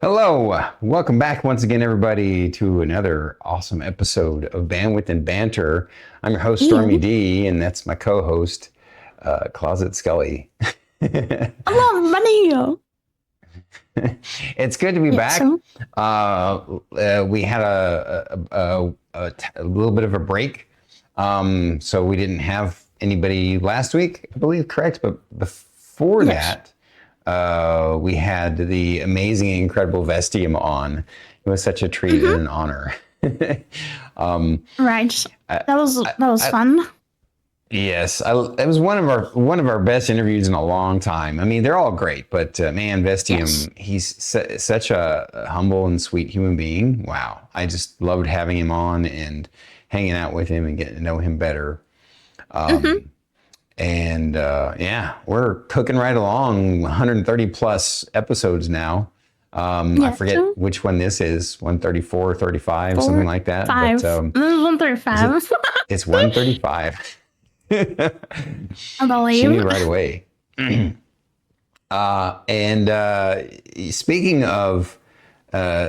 Hello, welcome back once again, everybody, to another awesome episode of Bandwidth and Banter. I'm your host, Stormy Ian. D, and that's my co-host, Closet Scully. Hello, everybody. It's good to be Yes. back. We had a little bit of a break, so we didn't have anybody last week, I believe, correct? But before Yes. that, we had the amazing, incredible Vestium on. It was such a treat and an honor. Right. I, That was I, fun. Yes, it was one of our best interviews in a long time. I mean, they're all great, but man, Yes. Vestium, he's such a humble and sweet human being. Wow, I just loved having him on and hanging out with him and getting to know him better. Mm-hmm. And yeah, we're cooking right along, 130 plus episodes now. I Yes. forget which one this is, 134, 35, something Four, like that. five. But This is 135. it's 135. I She knew believe. right away. And speaking of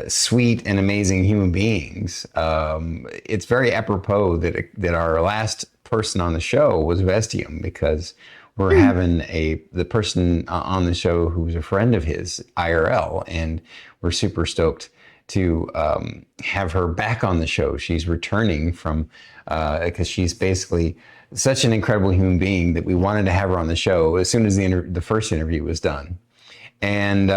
sweet and amazing human beings, it's very apropos that our last person on the show was Vestium, because we're having the person on the show who's a friend of his IRL, and we're super stoked to have her back on the show. She's returning from because she's basically such an incredible human being that we wanted to have her on the show as soon as the first interview was done. And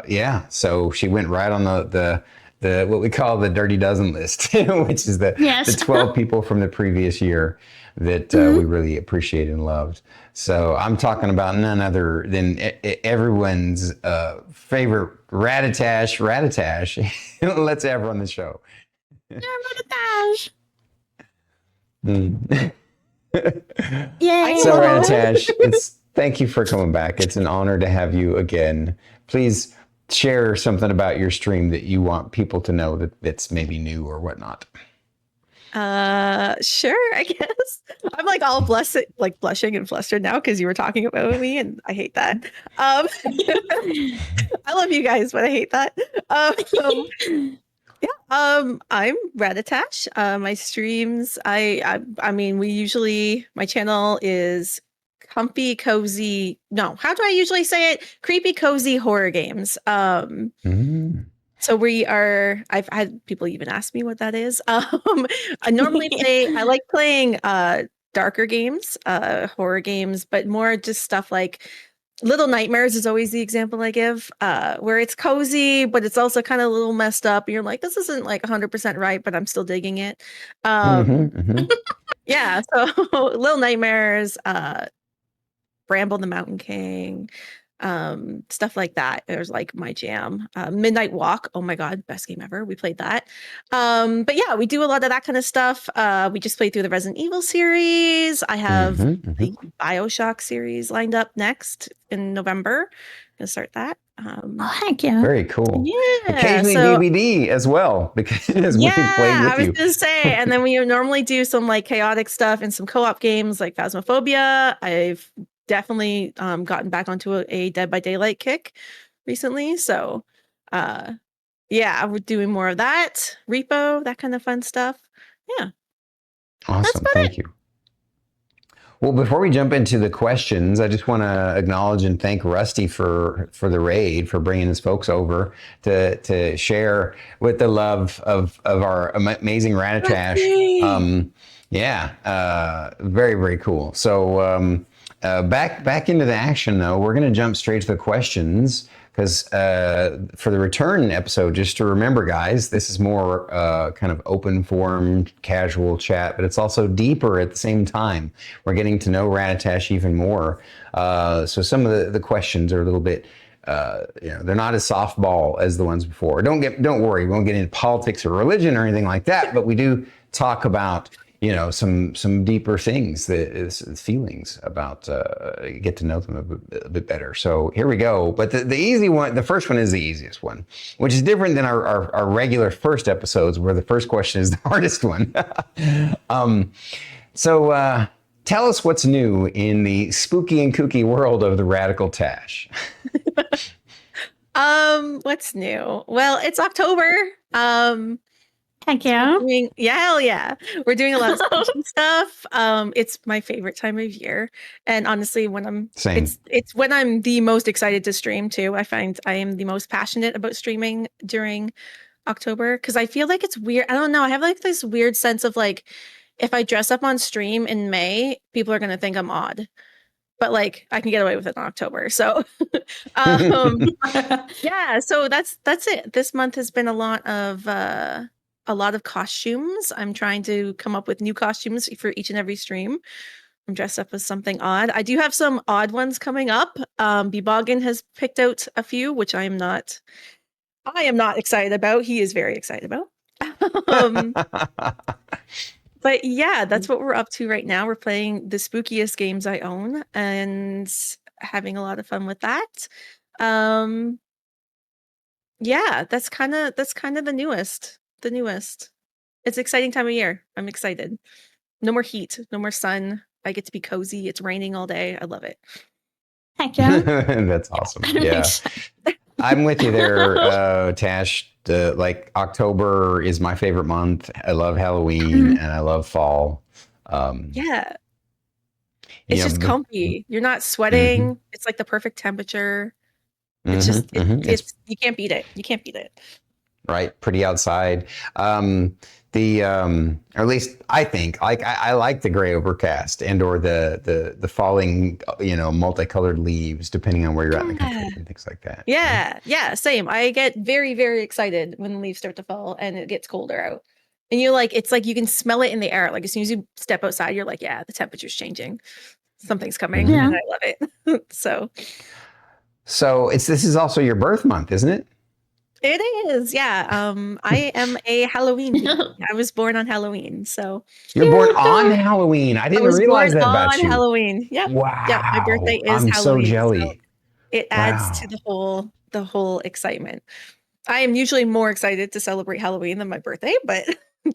yeah, so she went right on the what we call the Dirty Dozen list, which is the Yes. 12 people from the previous year that we really appreciated and loved. So I'm talking about none other than everyone's favorite Ratatash. Let's have her on the show. Sabotage. Mm. Yay. So Ratatash, thank you for coming back. It's an honor to have you again. Please share something about your stream that you want people to know that's maybe new or whatnot. Sure, I guess. I'm like all blushing and flustered now because you were talking about me, and I hate that. I love you guys, but I hate that. I'm Radatash. My streams, I mean, my channel is comfy, cozy. No, how do I usually say it? Creepy, cozy horror games. So I've had people even ask me what that is. I like playing darker games, horror games, but more just stuff like Little Nightmares is always the example I give, where it's cozy, but it's also kind of a little messed up. And you're like, this isn't like 100% right, but I'm still digging it. Yeah, so Little Nightmares, Bramble the Mountain King, stuff like that. There's like my jam. Midnight Walk, oh my god, best game ever. We played that. But yeah, we do a lot of that kind of stuff. We just played through the Resident Evil series. I have the BioShock series lined up next in November. Gonna start that. Oh, heck yeah. Very cool. Yeah, Occasionally DVD as well, because we played I was with you. gonna say, and then we normally do some like chaotic stuff and some co-op games like Phasmophobia. I've definitely gotten back onto a Dead by Daylight kick recently. So yeah, we're doing more of that. Repo, that kind of fun stuff. Yeah. Awesome. Thank you. Well, before we jump into the questions, I just want to acknowledge and thank Rusty for the raid, for bringing his folks over to share with the love of our amazing Ratatash. Yeah, very, very cool. So back into the action, though. We're going to jump straight to the questions, because for the return episode, just to remember, guys, this is more kind of open forum, casual chat, but it's also deeper at the same time. We're getting to know Ratatash even more. So some of the questions are a little bit, they're not as softball as the ones before. Don't worry, we won't get into politics or religion or anything like that, but we do talk about some deeper things, the feelings about, get to know them a bit better. So here we go. But the easy one, the first one is the easiest one, which is different than our regular first episodes, where the first question is the hardest one. So tell us what's new in the spooky and kooky world of the Radical Tash. What's new? Well, it's October. Heck yeah. Hell yeah. We're doing a lot of spooky stuff. It's my favorite time of year. And honestly, Same. it's when I'm the most excited to stream too. I find I am the most passionate about streaming during October because I feel like it's weird. I don't know. I have like this weird sense of like if I dress up on stream in May, people are gonna think I'm odd. But like I can get away with it in October. So yeah, so that's it. This month has been a lot of costumes. I'm trying to come up with new costumes for each and every stream. I'm dressed up as something odd. I do have some odd ones coming up. Beboggin has picked out a few, which I am not excited about. He is very excited about. But yeah, that's what we're up to right now. We're playing the spookiest games I own and having a lot of fun with that. Yeah, that's kind of the newest. The newest. It's an exciting time of year. I'm excited. No more heat, no more sun. I get to be cozy. It's raining all day. I love it. Heck yeah. That's awesome. Yeah. I'm with you there, Tash. Like October is my favorite month. I love Halloween and I love fall. Yeah. It's just comfy. You're not sweating. It's like the perfect temperature. It's just it's you can't beat it. You can't beat it. Right, pretty outside. Or at least I think like I like the gray overcast and or the falling multicolored leaves depending on where you're at in the country and things like that. Yeah, same. I get very, very excited when the leaves start to fall and it gets colder out. And you're like, it's like you can smell it in the air. Like as soon as you step outside, you're like, yeah, the temperature's changing. Something's coming. Yeah. And I love it. So this is also your birth month, isn't it? it is, yeah. I am a Halloween. I was born on Halloween, so you're born on Halloween. I didn't realize that about you. On Halloween. Yep. Wow. Yeah, my birthday is I'm Halloween. so jelly. So it adds to the whole excitement. I am usually more excited to celebrate Halloween than my birthday, but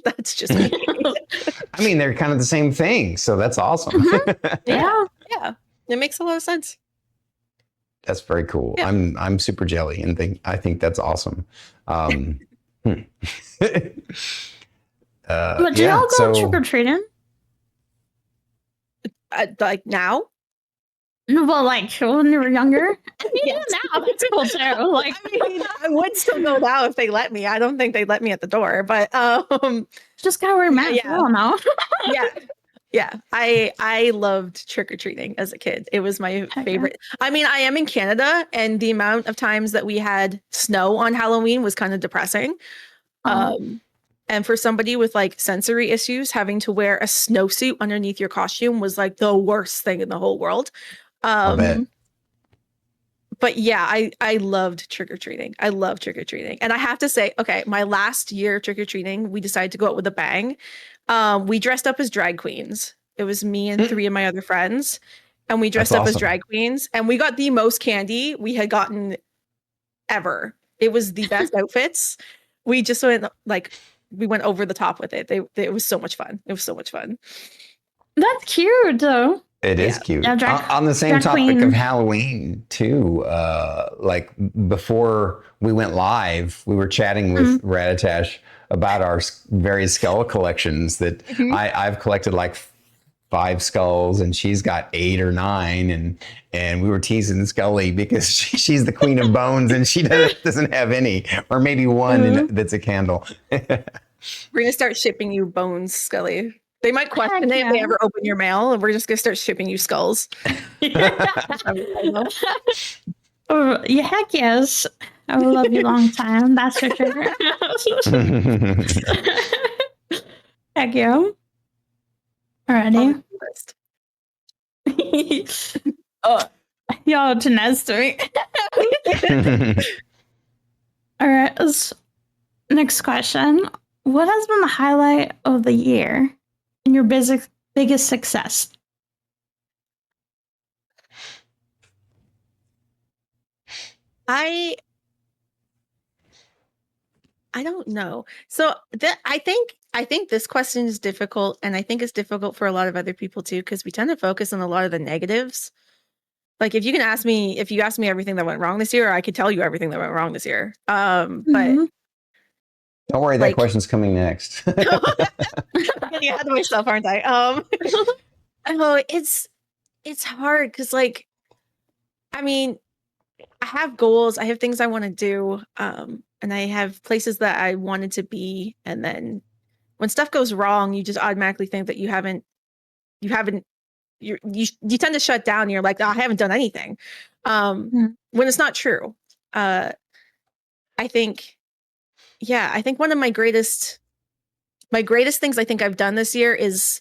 that's just me. I mean, they're kind of the same thing, so that's awesome. Yeah. It makes a lot of sense. That's very cool. Yeah. I'm super jelly and I think that's awesome. But do y'all go trick or treating? Like now? No, well, like when you were younger. Yes. Now that's cool too. Like, I mean, I would still go now if they let me. I don't think they'd let me at the door, but just gotta wear a mask. Yeah. I don't know. Yeah. I loved trick-or-treating as a kid. It was my favorite. I mean, I am in Canada and the amount of times that we had snow on Halloween was kind of depressing. And for somebody with like sensory issues, having to wear a snowsuit underneath your costume was like the worst thing in the whole world. I bet. But yeah, I loved trick-or-treating. I love trick-or-treating. And I have to say, okay, my last year trick-or-treating, we decided to go out with a bang. We dressed up as drag queens. It was me and 3 of my other friends. And we dressed up as drag queens. And we got the most candy we had gotten ever. It was the best outfits. We just went we went over the top with it. It was so much fun. It was so much fun. That's cute though. It is cute. On the same topic of Halloween too, like before we went live, we were chatting with Raditash about our various skull collections that I've collected like 5 skulls and she's got 8 or 9 and we were teasing Scully because she's the queen of bones and she doesn't have any, or maybe one that's a candle. We're gonna start shipping you bones, Scully. They might question it if they ever open your mail, and we're just gonna start shipping you skulls. Yeah, heck yes. I will love you long time. That's for sure. Heck yeah. Alrighty. Y'all to next week. All right. Next question. What has been the highlight of the year and your biggest success? I don't know. So I think this question is difficult, and I think it's difficult for a lot of other people too, because we tend to focus on a lot of the negatives. Like if you ask me everything that went wrong this year, I could tell you everything that went wrong this year. But Mhm. Don't worry, that like- question's coming next. I'm getting ahead of myself, aren't I? Oh, it's hard because like, I mean, I have goals, I have things I want to do, and I have places that I wanted to be, and then when stuff goes wrong, you just automatically think that you tend to shut down. And you're like, oh, I haven't done anything, when it's not true. I think, I think one of my greatest things I think I've done this year is,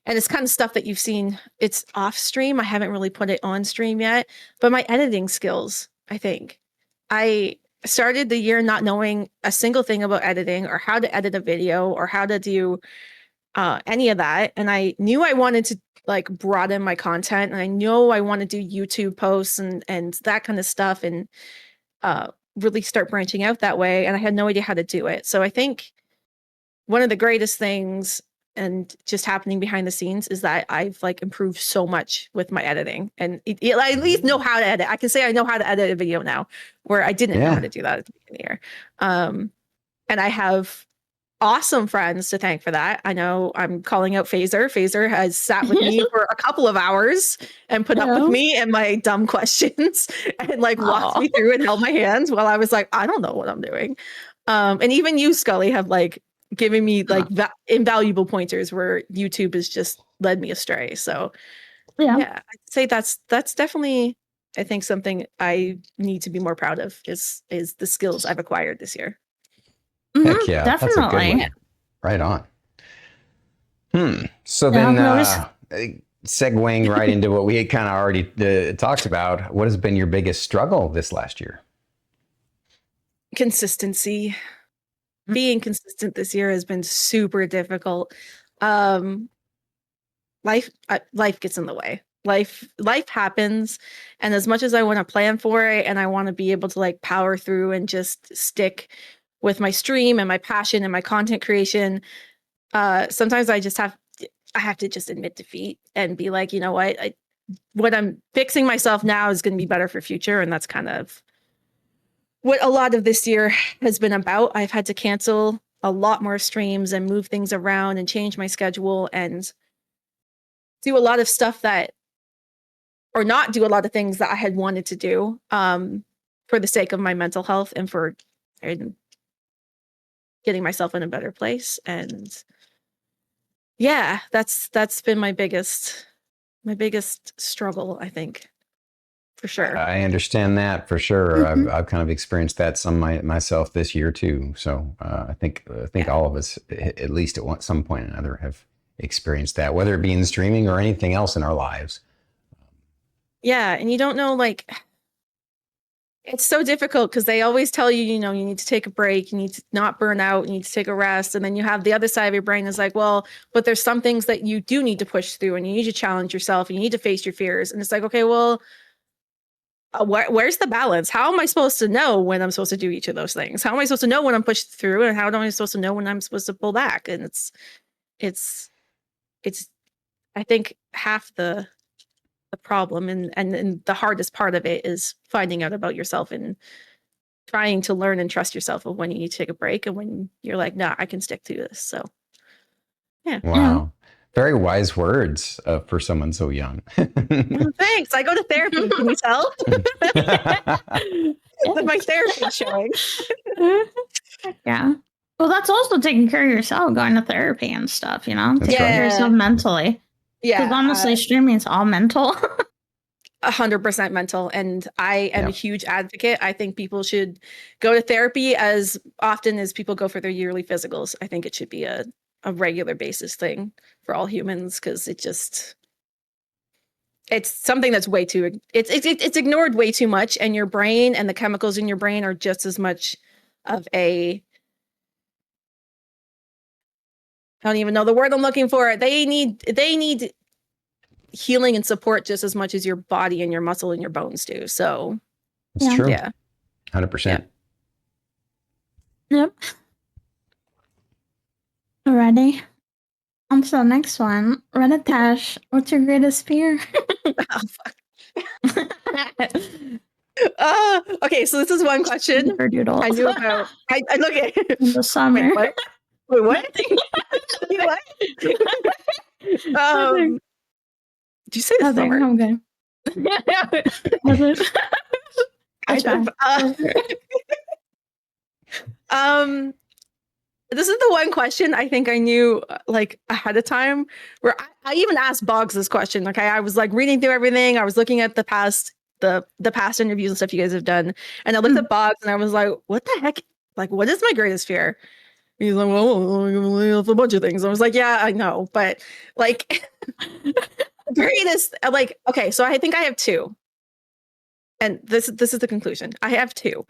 and it's kind of stuff that you've seen, it's off stream. I haven't really put it on stream yet, but my editing skills, I think. I started the year not knowing a single thing about editing or how to edit a video or how to do any of that. And I knew I wanted to like broaden my content, and I know I want to do YouTube posts and that kind of stuff, and really start branching out that way. And I had no idea how to do it. So I think one of the greatest things and just happening behind the scenes is that I've like improved so much with my editing, and I at least know how to edit. I can say I know how to edit a video now, where I didn't know how to do that at the beginning of the year. And I have awesome friends to thank for that. I know I'm calling out Phaser. Phaser has sat with me for a couple of hours and put up with me and my dumb questions and like walked me through and held my hands while I was like, I don't know what I'm doing. And even you, Scully, have like giving me like invaluable pointers where YouTube has just led me astray. So I'd say that's definitely, I think, something I need to be more proud of is the skills I've acquired this year. Heck yeah, definitely. That's a good one. Right on. So then, segueing right into what we had kind of already talked about, what has been your biggest struggle this last year? Consistency. Being consistent this year has been super difficult. Life gets in the way. Life happens, and as much as I want to plan for it and I want to be able to like power through and just stick with my stream and my passion and my content creation, sometimes I have to just admit defeat and be like, you know what I'm fixing myself now is going to be better for future. And that's kind of what a lot of this year has been about. I've had to cancel a lot more streams and move things around and change my schedule and do a lot of stuff or not do a lot of things that I had wanted to do, for the sake of my mental health and for getting myself in a better place. And that's been my biggest struggle, I think, for sure. I understand that for sure. I've kind of experienced that myself this year too. So I think all of us, at least at some point or another, have experienced that, whether it be in streaming or anything else in our lives. Yeah, and you don't know, like, it's so difficult because they always tell you, you need to take a break, you need to not burn out, you need to take a rest. And then you have the other side of your brain is like, well, but there's some things that you do need to push through and you need to challenge yourself and you need to face your fears. And it's like, okay, well, where's the balance? How am I supposed to know when I'm supposed to do each of those things? How am I supposed to know when I'm pushed through, and how am I supposed to know when I'm supposed to pull back? And it's I think half the problem and the hardest part of it is finding out about yourself and trying to learn and trust yourself of when you need to take a break and when you're like, nah, I can stick to this. So yeah. Wow. Very wise words for someone so young. Well, thanks. I go to therapy. Can you tell? My therapy is showing. Yeah. Well, that's also taking care of yourself, going to therapy and stuff, That's taking care of yourself mentally. Yeah. Because honestly, streaming is all mental. 100% mental. And I am a huge advocate. I think people should go to therapy as often as people go for their yearly physicals. I think it should be a regular basis thing for all humans, because it's something that's way too, it's ignored way too much. And your brain and the chemicals in your brain are just as much of I don't even know the word I'm looking for. They need healing and support just as much as your body and your muscle and your bones do. So it's true. Yeah. 100%. Yep. Alrighty. On to the next one. Reditash, what's your greatest fear? Oh, fuck. Okay, so this is one question Doodle. I knew about. I look at In the summer. Wait, what? Wait, what? Did you say the Nothing. summer? I'm good. Was it? I tried. This is the one question I think I knew like ahead of time, where I even asked Boggs this question. Okay, I was like reading through everything. I was looking at the past interviews and stuff you guys have done, and I looked at Boggs and I was like, what the heck? Like, what is my greatest fear? He's like, well, a bunch of things. I was like, yeah, I know, but like, greatest, like, okay, so I think I have two, and this is the conclusion. I have two.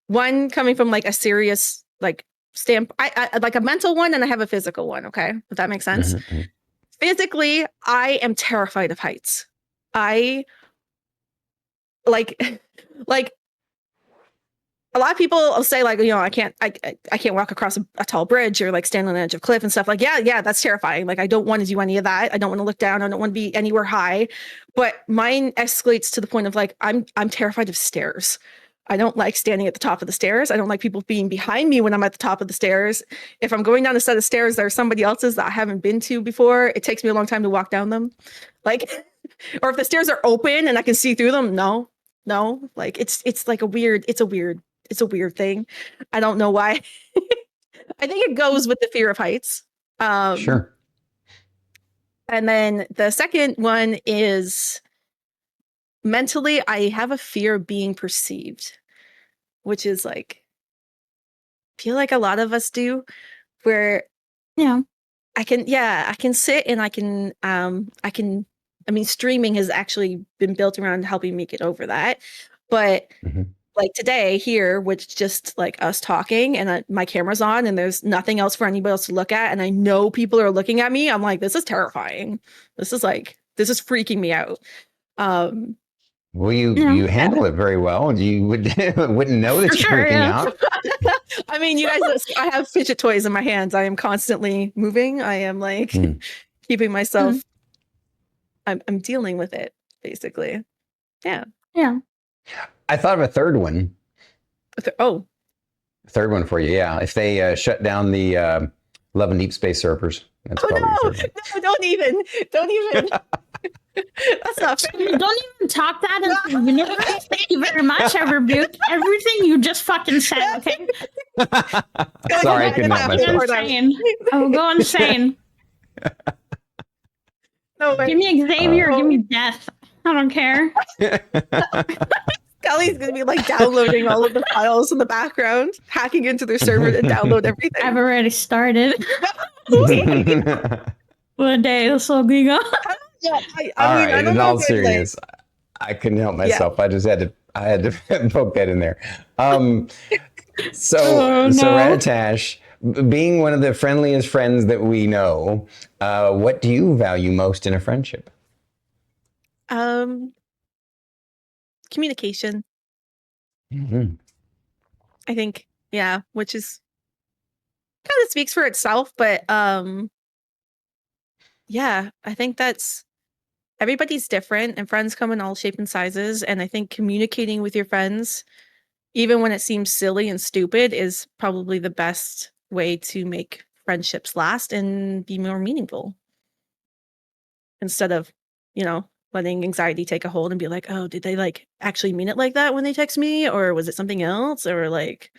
One coming from like a serious like stamp, I like a mental one, and I have a physical one. Okay, if that makes sense. Mm-hmm. Physically, I am terrified of heights. I like a lot of people will say like, I can't walk across a tall bridge or like stand on the edge of a cliff and stuff. Like, yeah, that's terrifying. Like, I don't want to do any of that. I don't want to look down. I don't want to be anywhere high. But mine escalates to the point of like, I'm terrified of stairs. I don't like standing at the top of the stairs. I don't like people being behind me when I'm at the top of the stairs. If I'm going down a set of stairs that are somebody else's that I haven't been to before, it takes me a long time to walk down them. Like, or if the stairs are open and I can see through them, no. Like it's like a weird thing. I don't know why. I think it goes with the fear of heights. Sure. And then the second one is mentally, I have a fear of being perceived, which is like, I feel like a lot of us do, where I can sit and I mean, streaming has actually been built around helping me get over that. But like today here, with just like us talking and my camera's on and there's nothing else for anybody else to look at, and I know people are looking at me, I'm like, this is terrifying. This is freaking me out. Well, you handle it very well. You wouldn't know that you're freaking out. I mean, you guys, I have fidget toys in my hands. I am constantly moving. I am like keeping myself. I'm dealing with it basically. Yeah. I thought of a third one. Third one for you. Yeah. If they shut down the Love and Deep Space servers. That's no, don't even. That's not fair. Don't even talk that into the universe. Thank you very much. I rebuke everything you just fucking said. Okay. Sorry, I couldn't help myself. I will go insane. No, give me Xavier or give me death. I don't care. Kelly's gonna be like downloading all of the files in the background, hacking into their server to download everything. I've already started. What a day this will be gone. All right, in all seriousness, I couldn't help myself. I just had to poke that in there. So Raditash, being one of the friendliest friends that we know, what do you value most in a friendship? Communication. I think, which is kind of speaks for itself, but I think that's, everybody's different and friends come in all shapes and sizes, and I think communicating with your friends, even when it seems silly and stupid, is probably the best way to make friendships last and be more meaningful, instead of letting anxiety take a hold and be like, oh, did they like actually mean it like that when they text me, or was it something else, or like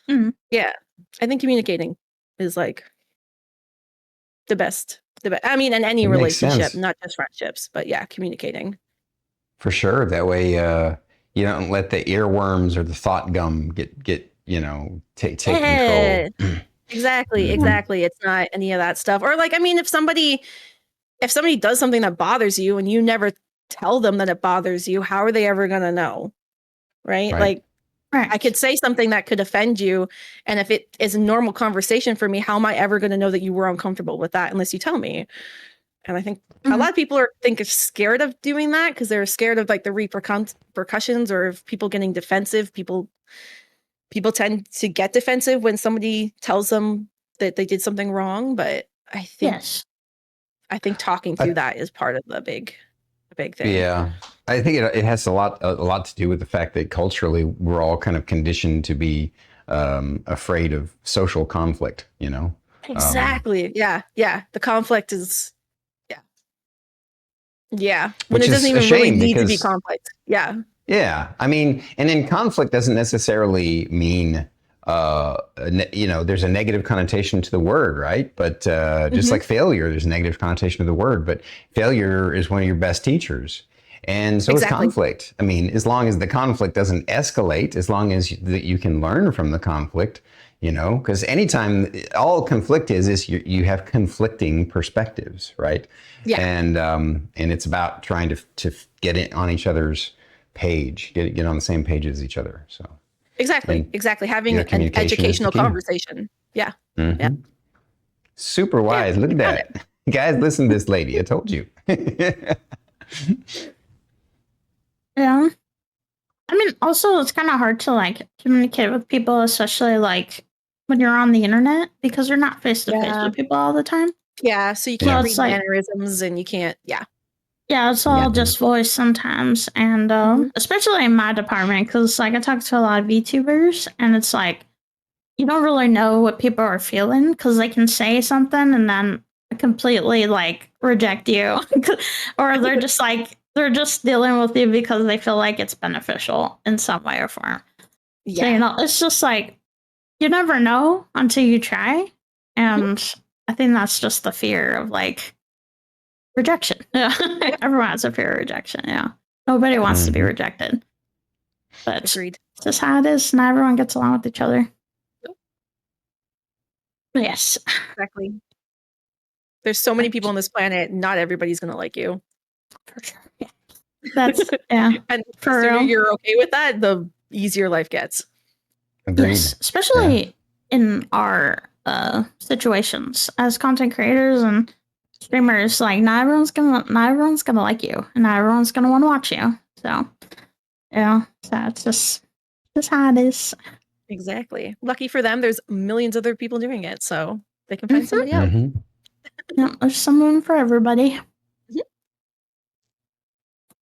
I think communicating is like the best. I mean, in any relationship, not just friendships, but communicating. For sure. That way, you don't let the earworms or the thought gum get take control. Exactly. It's not any of that stuff. Or like, I mean, if somebody does something that bothers you and you never tell them that it bothers you, how are they ever going to know? Right? Like, I could say something that could offend you, and if it is a normal conversation for me, how am I ever going to know that you were uncomfortable with that unless you tell me? And I think a lot of people are scared of doing that because they're scared of like the repercussions, or of people getting defensive. People tend to get defensive when somebody tells them that they did something wrong, but I think talking through that is part of the big thing. Yeah. I think it has a lot to do with the fact that culturally we're all kind of conditioned to be afraid of social conflict. You know. Exactly. Yeah. The conflict is. Yeah. When Which it is doesn't a even really shame need to be because conflict. Yeah. yeah, I mean, and then conflict doesn't necessarily mean, there's a negative connotation to the word, right? But just like failure, there's a negative connotation to the word. But failure is one of your best teachers, and so is Exactly. conflict. I mean, as long as the conflict doesn't escalate, as long as that you can learn from the conflict, because anytime all conflict is you have conflicting perspectives, right? Yeah. And it's about trying to get it on each other's page, get on the same page as each other. So Exactly. and, Exactly. Having an communication is the educational key. conversation. Yeah. Yeah. Super wise. Yeah, Look you at got that. Guys, listen to this lady. I told you. Yeah. I mean, also, it's kind of hard to like communicate with people, especially like when you're on the internet, because you're not face to face with people all the time. Yeah. So you So can't it's read like, mannerisms and you can't. Yeah. yeah, it's all just voice sometimes. And especially in my department, because like I talk to a lot of VTubers, and it's like, you don't really know what people are feeling because they can say something and then completely like reject you, or they're just dealing with you because they feel like it's beneficial in some way or form. Yeah. So it's just like you never know until you try, and I think that's just the fear of like rejection. Yeah, everyone has a fear of rejection. Yeah, nobody wants to be rejected, but Agreed. it's just how it is. Not everyone gets along with each other. Yes. Exactly. There's so many people on this planet. Not everybody's going to like you. For sure. Yeah. That's yeah. And the For sooner real. you're okay with that, the easier life gets. Agreed. Yes, especially in our situations as content creators and streamers. Like not everyone's gonna like you, and not everyone's gonna want to watch you. So yeah, so it's just how it is. Exactly. Lucky for them, there's millions of other people doing it, so they can find somebody else. Yeah, there's someone for everybody.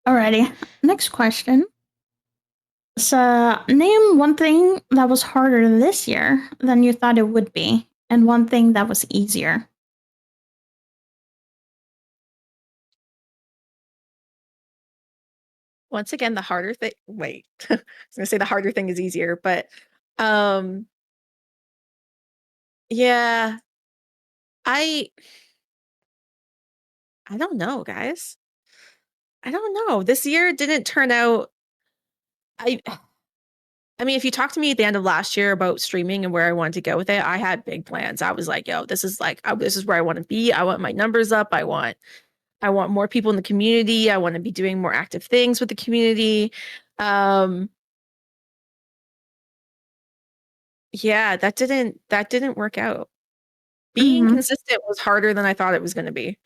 Alrighty, next question. So, name one thing that was harder this year than you thought it would be, and one thing that was easier. Once again, the harder thing. Wait, I was gonna say the harder thing is easier, but um, yeah, I don't know, guys. I don't know. This year didn't turn out. I I mean, if you talked to me at the end of last year about streaming and where I wanted to go with it, I had big plans. I was like, "Yo, this is this is where I want to be. I want my numbers up. I want more people in the community. I want to be doing more active things with the community." Um, yeah, that didn't work out. Being consistent was harder than I thought it was going to be.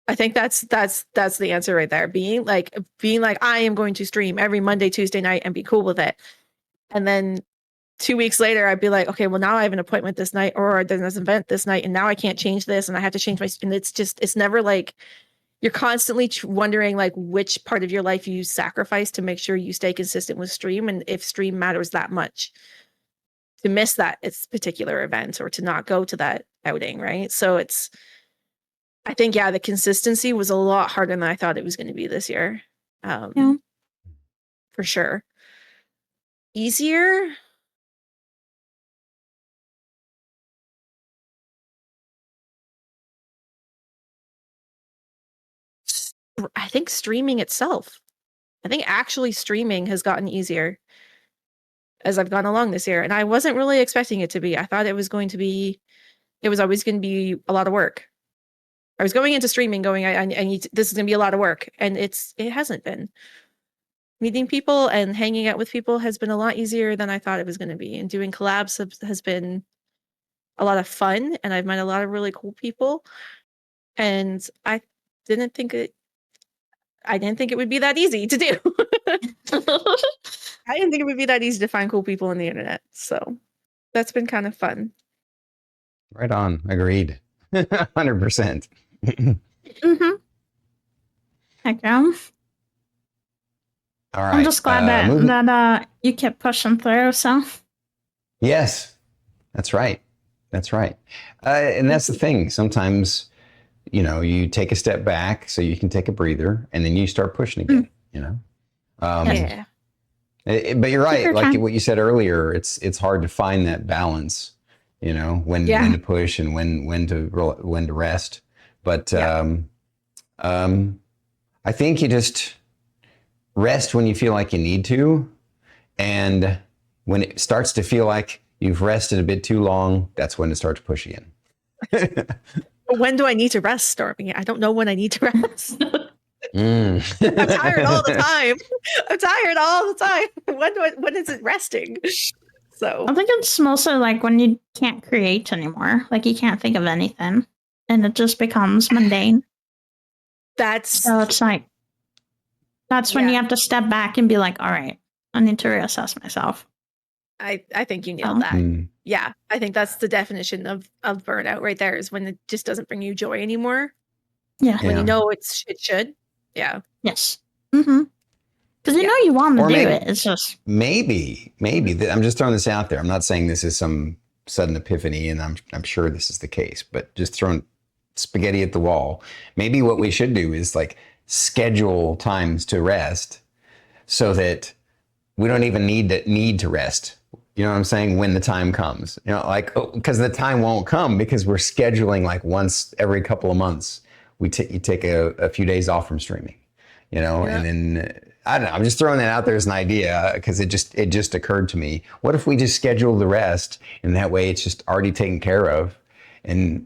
I think that's the answer right there. Being like I am going to stream every Monday, Tuesday night and be cool with it. And then 2 weeks later, I'd be like, okay, well now I have an appointment this night, or there's this event this night, and now I can't change this, and I have to change and it's never like you're constantly wondering like which part of your life you sacrifice to make sure you stay consistent with stream, and if stream matters that much to miss that it's particular event or to not go to that outing, right? So I think the consistency was a lot harder than I thought it was going to be this year. Yeah. For sure. Easier. I think streaming itself. I think actually streaming has gotten easier as I've gone along this year. And I wasn't really expecting it to be. I thought it was always going to be a lot of work. I was going into streaming going, I need this is going to be a lot of work. And it hasn't been. Meeting people and hanging out with people has been a lot easier than I thought it was going to be. And doing collabs has been a lot of fun. And I've met a lot of really cool people. And I didn't think it would be that easy to do. I didn't think it would be that easy to find cool people on the internet. So that's been kind of fun. Right on. Agreed. 100%. Heck yeah. All right. I'm just glad that you kept pushing through. So yes, that's right. That's right. And that's the thing. Sometimes, you take a step back so you can take a breather, and then you start pushing again. Yeah. But you're right. Take your Like time. what you said earlier, it's hard to find that balance. When to push and when to rest. But I think you just rest when you feel like you need to, and when it starts to feel like you've rested a bit too long, that's when to start to push again. When do I need to rest, Stormy? I don't know when I need to rest. I'm tired all the time. When is it resting? So I think it's mostly like when you can't create anymore, like you can't think of anything, and it just becomes mundane. So it's like that's when you have to step back and be like, all right, I need to reassess myself. I think you nailed that. Yeah, I think that's the definition of burnout right there, is when it just doesn't bring you joy anymore. Yeah. When you know it should. Yeah. Yes. Mm-hmm. Because you know you want to do it. It's just maybe I'm just throwing this out there. I'm not saying this is some sudden epiphany, and I'm sure this is the case, but just throwing spaghetti at the wall. Maybe what we should do is like schedule times to rest so that we don't even need to rest. You know what I'm saying? When the time comes, because the time won't come because we're scheduling like once every couple of months. You take a few days off from streaming, and then I don't know. I'm just throwing that out there as an idea because it just occurred to me. What if we just schedule the rest, and that way it's just already taken care of, and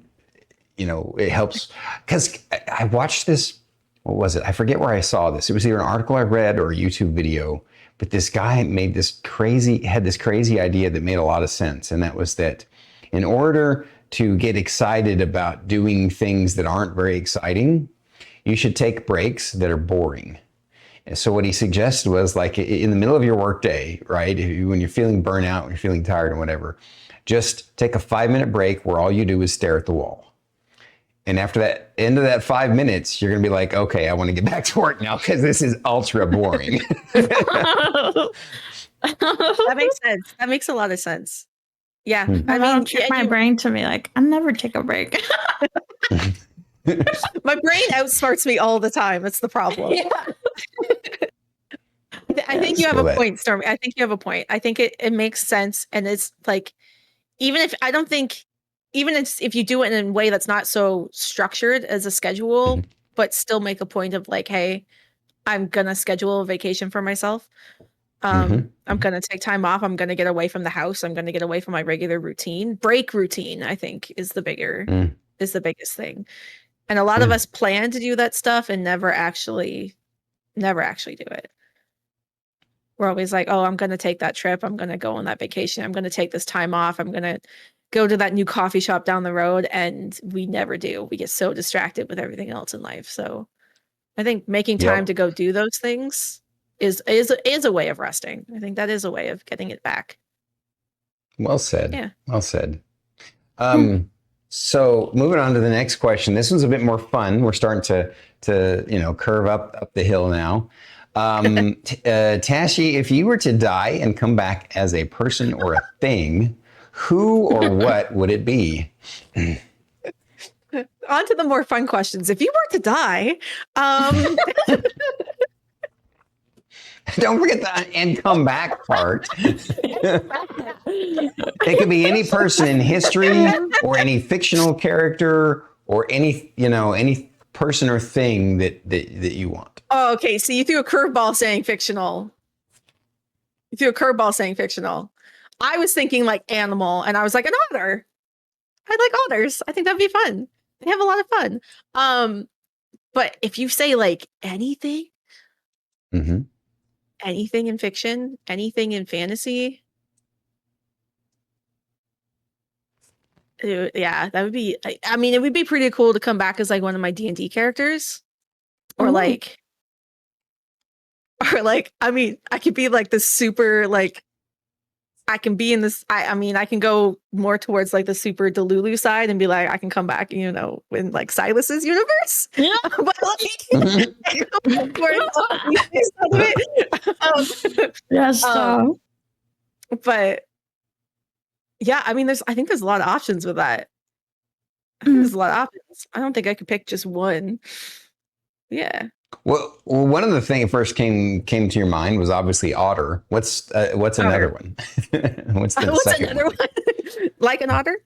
it helps. Because I watched this. What was it? I forget where I saw this. It was either an article I read or a YouTube video. But this guy had this crazy idea that made a lot of sense. And that was that in order to get excited about doing things that aren't very exciting, you should take breaks that are boring. And so what he suggested was like in the middle of your workday, right? When you're feeling burnout, when you're feeling tired and whatever, just take a 5-minute break where all you do is stare at the wall. And after that end of that 5 minutes, you're going to be like, okay, I want to get back to work now because this is ultra boring. That makes sense. That makes a lot of sense. Yeah. I mean, trick my brain to be like, I never take a break. My brain outsmarts me all the time. That's the problem. Yeah. I think you have a point, Stormy. I think you have a point. I think it makes sense. And it's like, even if you do it in a way that's not so structured as a schedule, but still make a point of like, hey, I'm going to schedule a vacation for myself. I'm going to take time off. I'm going to get away from the house. I'm going to get away from my regular routine. Break routine, I think, is the biggest thing. And a lot of us plan to do that stuff and never actually do it. We're always like, oh, I'm going to take that trip. I'm going to go on that vacation. I'm going to take this time off. I'm going to go to that new coffee shop down the road. And we never do. We get so distracted with everything else in life. So I think making time to go do those things is a way of resting. I think that is a way of getting it back. Well said. Yeah. Well said. So moving on to the next question. This one's a bit more fun. We're starting to curve up the hill now. Tashi, if you were to die and come back as a person or a thing, who or what would it be? On to the more fun questions. If you were to die, don't forget the and come back part. It could be any person in history or any fictional character or any person or thing that you want. Oh, okay. So you threw a curveball saying fictional. I was thinking like animal, and I was like an otter. I like otters. I think that'd be fun. They have a lot of fun. But if you say like anything, anything in fiction, anything in fantasy, yeah, that would be. I mean, it would be pretty cool to come back as like one of my D&D characters, or like. I mean, I could be like this super like I can be in this. I mean, I can go more towards like the super Delulu side and be like, I can come back, you know, in like Silas's universe. Yeah. But like, I go towards the side of it. Yes. But yeah, I mean, I think there's a lot of options with that. I think there's a lot of options. I don't think I could pick just one. Yeah. Well, one of the things first came to your mind was obviously otter. What's another one? What's another one? Like an otter?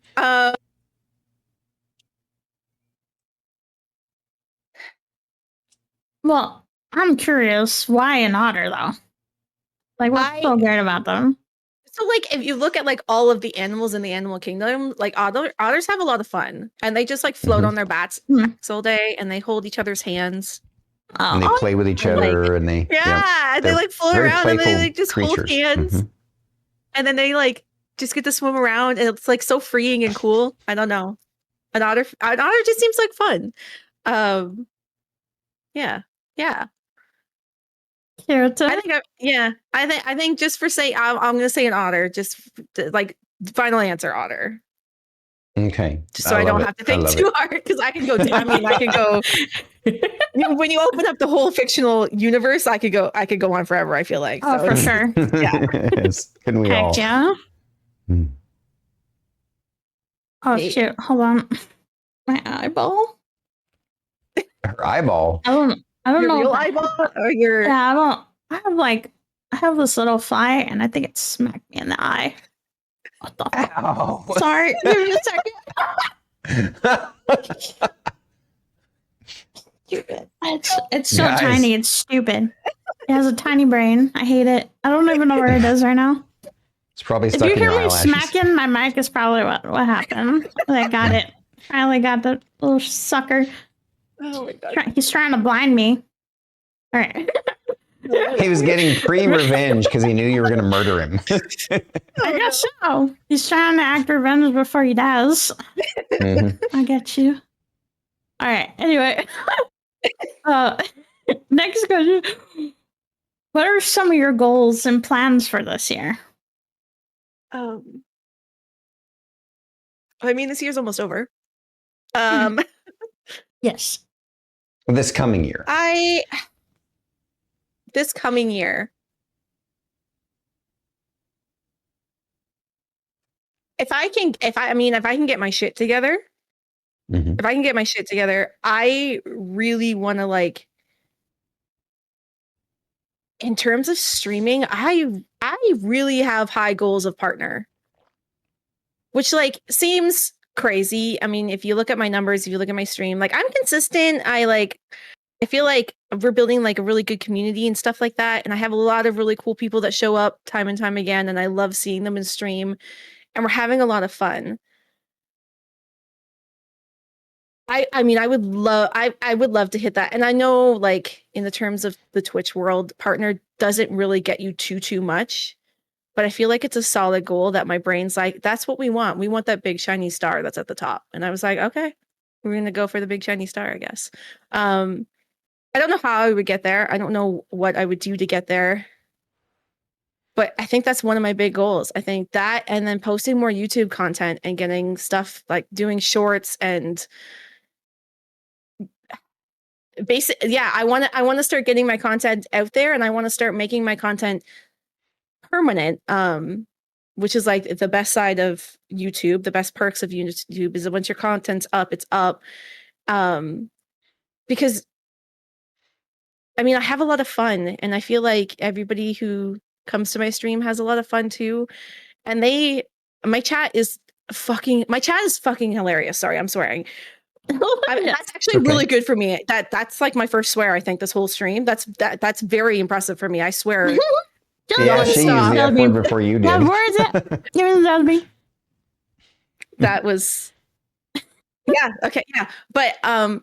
Well, I'm curious, why an otter though? Like, what's so great about them? So, like, if you look at like all of the animals in the animal kingdom, like otters have a lot of fun, and they just like float on their backs all day, and they hold each other's hands. And they play with each other, and they they like float around, and they like just hold hands, and then they like just get to swim around, and it's like so freeing and cool. I don't know, an otter just seems like fun. Yeah. I think just for say, I'm gonna say an otter. Just like final answer, otter. Okay. Just so I don't have to think too hard, because I can go. I mean, I can go. When you open up the whole fictional universe, I could go on forever. I feel like. Oh, so for sure. Yeah. Couldn't we all? Yeah. Oh shit! Hold on. My eyeball. Her eyeball. I don't your know. Real eyeball or your? Yeah, I have this little fly, and I think it smacked me in the eye. What the fuck? Ow. Sorry, give me a second. Stupid. It's so tiny. It's stupid. It has a tiny brain. I hate it. I don't even know where it is right now. It's probably stuck in your eyelashes. If you hear me smacking, my mic is probably what happened. I got it. Finally got the little sucker. Oh my god. He's trying to blind me. All right. He was getting pre-revenge because he knew you were going to murder him. I guess so. He's trying to act revenge before he does. I get you. All right. Anyway. Next question. What are some of your goals and plans for this year? I mean, this year's almost over. Yes. This coming year. This coming year. If I can get my shit together, I really want to, like, in terms of streaming, I really have high goals of partner, which like seems crazy. I mean, if you look at my numbers, if you look at my stream, like I'm consistent. I feel like we're building like a really good community and stuff like that. And I have a lot of really cool people that show up time and time again. And I love seeing them in stream, and we're having a lot of fun. I mean, I would love to hit that. And I know, like, in the terms of the Twitch world, partner doesn't really get you too much, but I feel like it's a solid goal that my brain's like, that's what we want. We want that big shiny star that's at the top. And I was like, okay, we're going to go for the big shiny star, I guess. I don't know how I would get there. I don't know what I would do to get there. But I think that's one of my big goals. I think that, and then posting more YouTube content and getting stuff like doing shorts and I want to start getting my content out there, and I want to start making my content permanent, which is like the best side of YouTube. The best perks of YouTube is that once your content's up, it's up. Because I mean, I have a lot of fun, and I feel like everybody who comes to my stream has a lot of fun too. And my chat is fucking hilarious. Sorry, I'm swearing. That's actually really good for me. That's like my first swear, I think, this whole stream. That's very impressive for me. I swear. Yeah, she used the F word before you did. Yeah, where is it? That was yeah, okay, yeah. But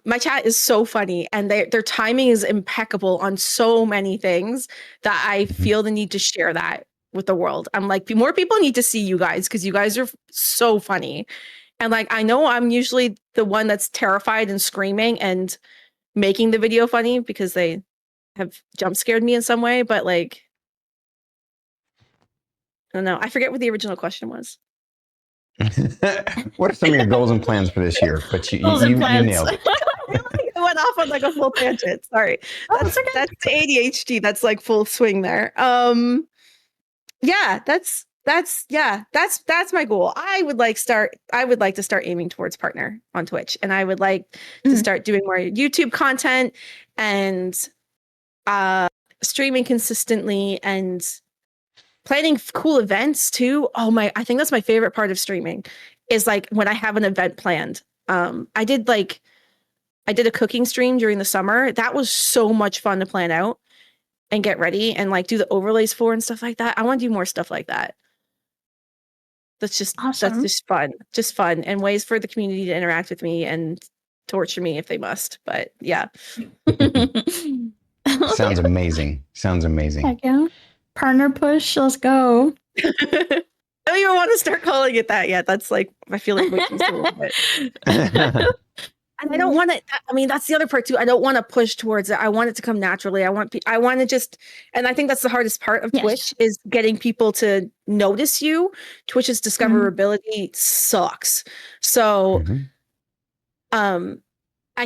my chat is so funny, and their timing is impeccable on so many things that I feel the need to share that with the world. I'm like, more people need to see you guys, because you guys are so funny. And like, I know I'm usually the one that's terrified and screaming and making the video funny because they have jump scared me in some way, but like, don't know. I forget what the original question was. What are some of your goals and plans for this year? But you nailed it. I went off on like a full tangent. Sorry. That's the ADHD that's like full swing there. Yeah, that's my goal. I would like to start aiming towards partner on Twitch, and I would like to start doing more YouTube content and streaming consistently and planning cool events too. I think that's my favorite part of streaming is like when I have an event planned. I did a cooking stream during the summer. That was so much fun to plan out and get ready and like do the overlays for and stuff like that. I want to do more stuff like that. That's just awesome. That's just fun and ways for the community to interact with me and torture me if they must. But yeah. Sounds amazing. Heck yeah. Partner push, let's go. I don't even want to start calling it that yet. That's like, I feel like way too soon a little bit. And I don't want to, I mean, that's the other part too. I don't want to push towards it. I want it to come naturally. I want to just, and I think that's the hardest part of Twitch is getting people to notice you. Twitch's discoverability sucks. So, I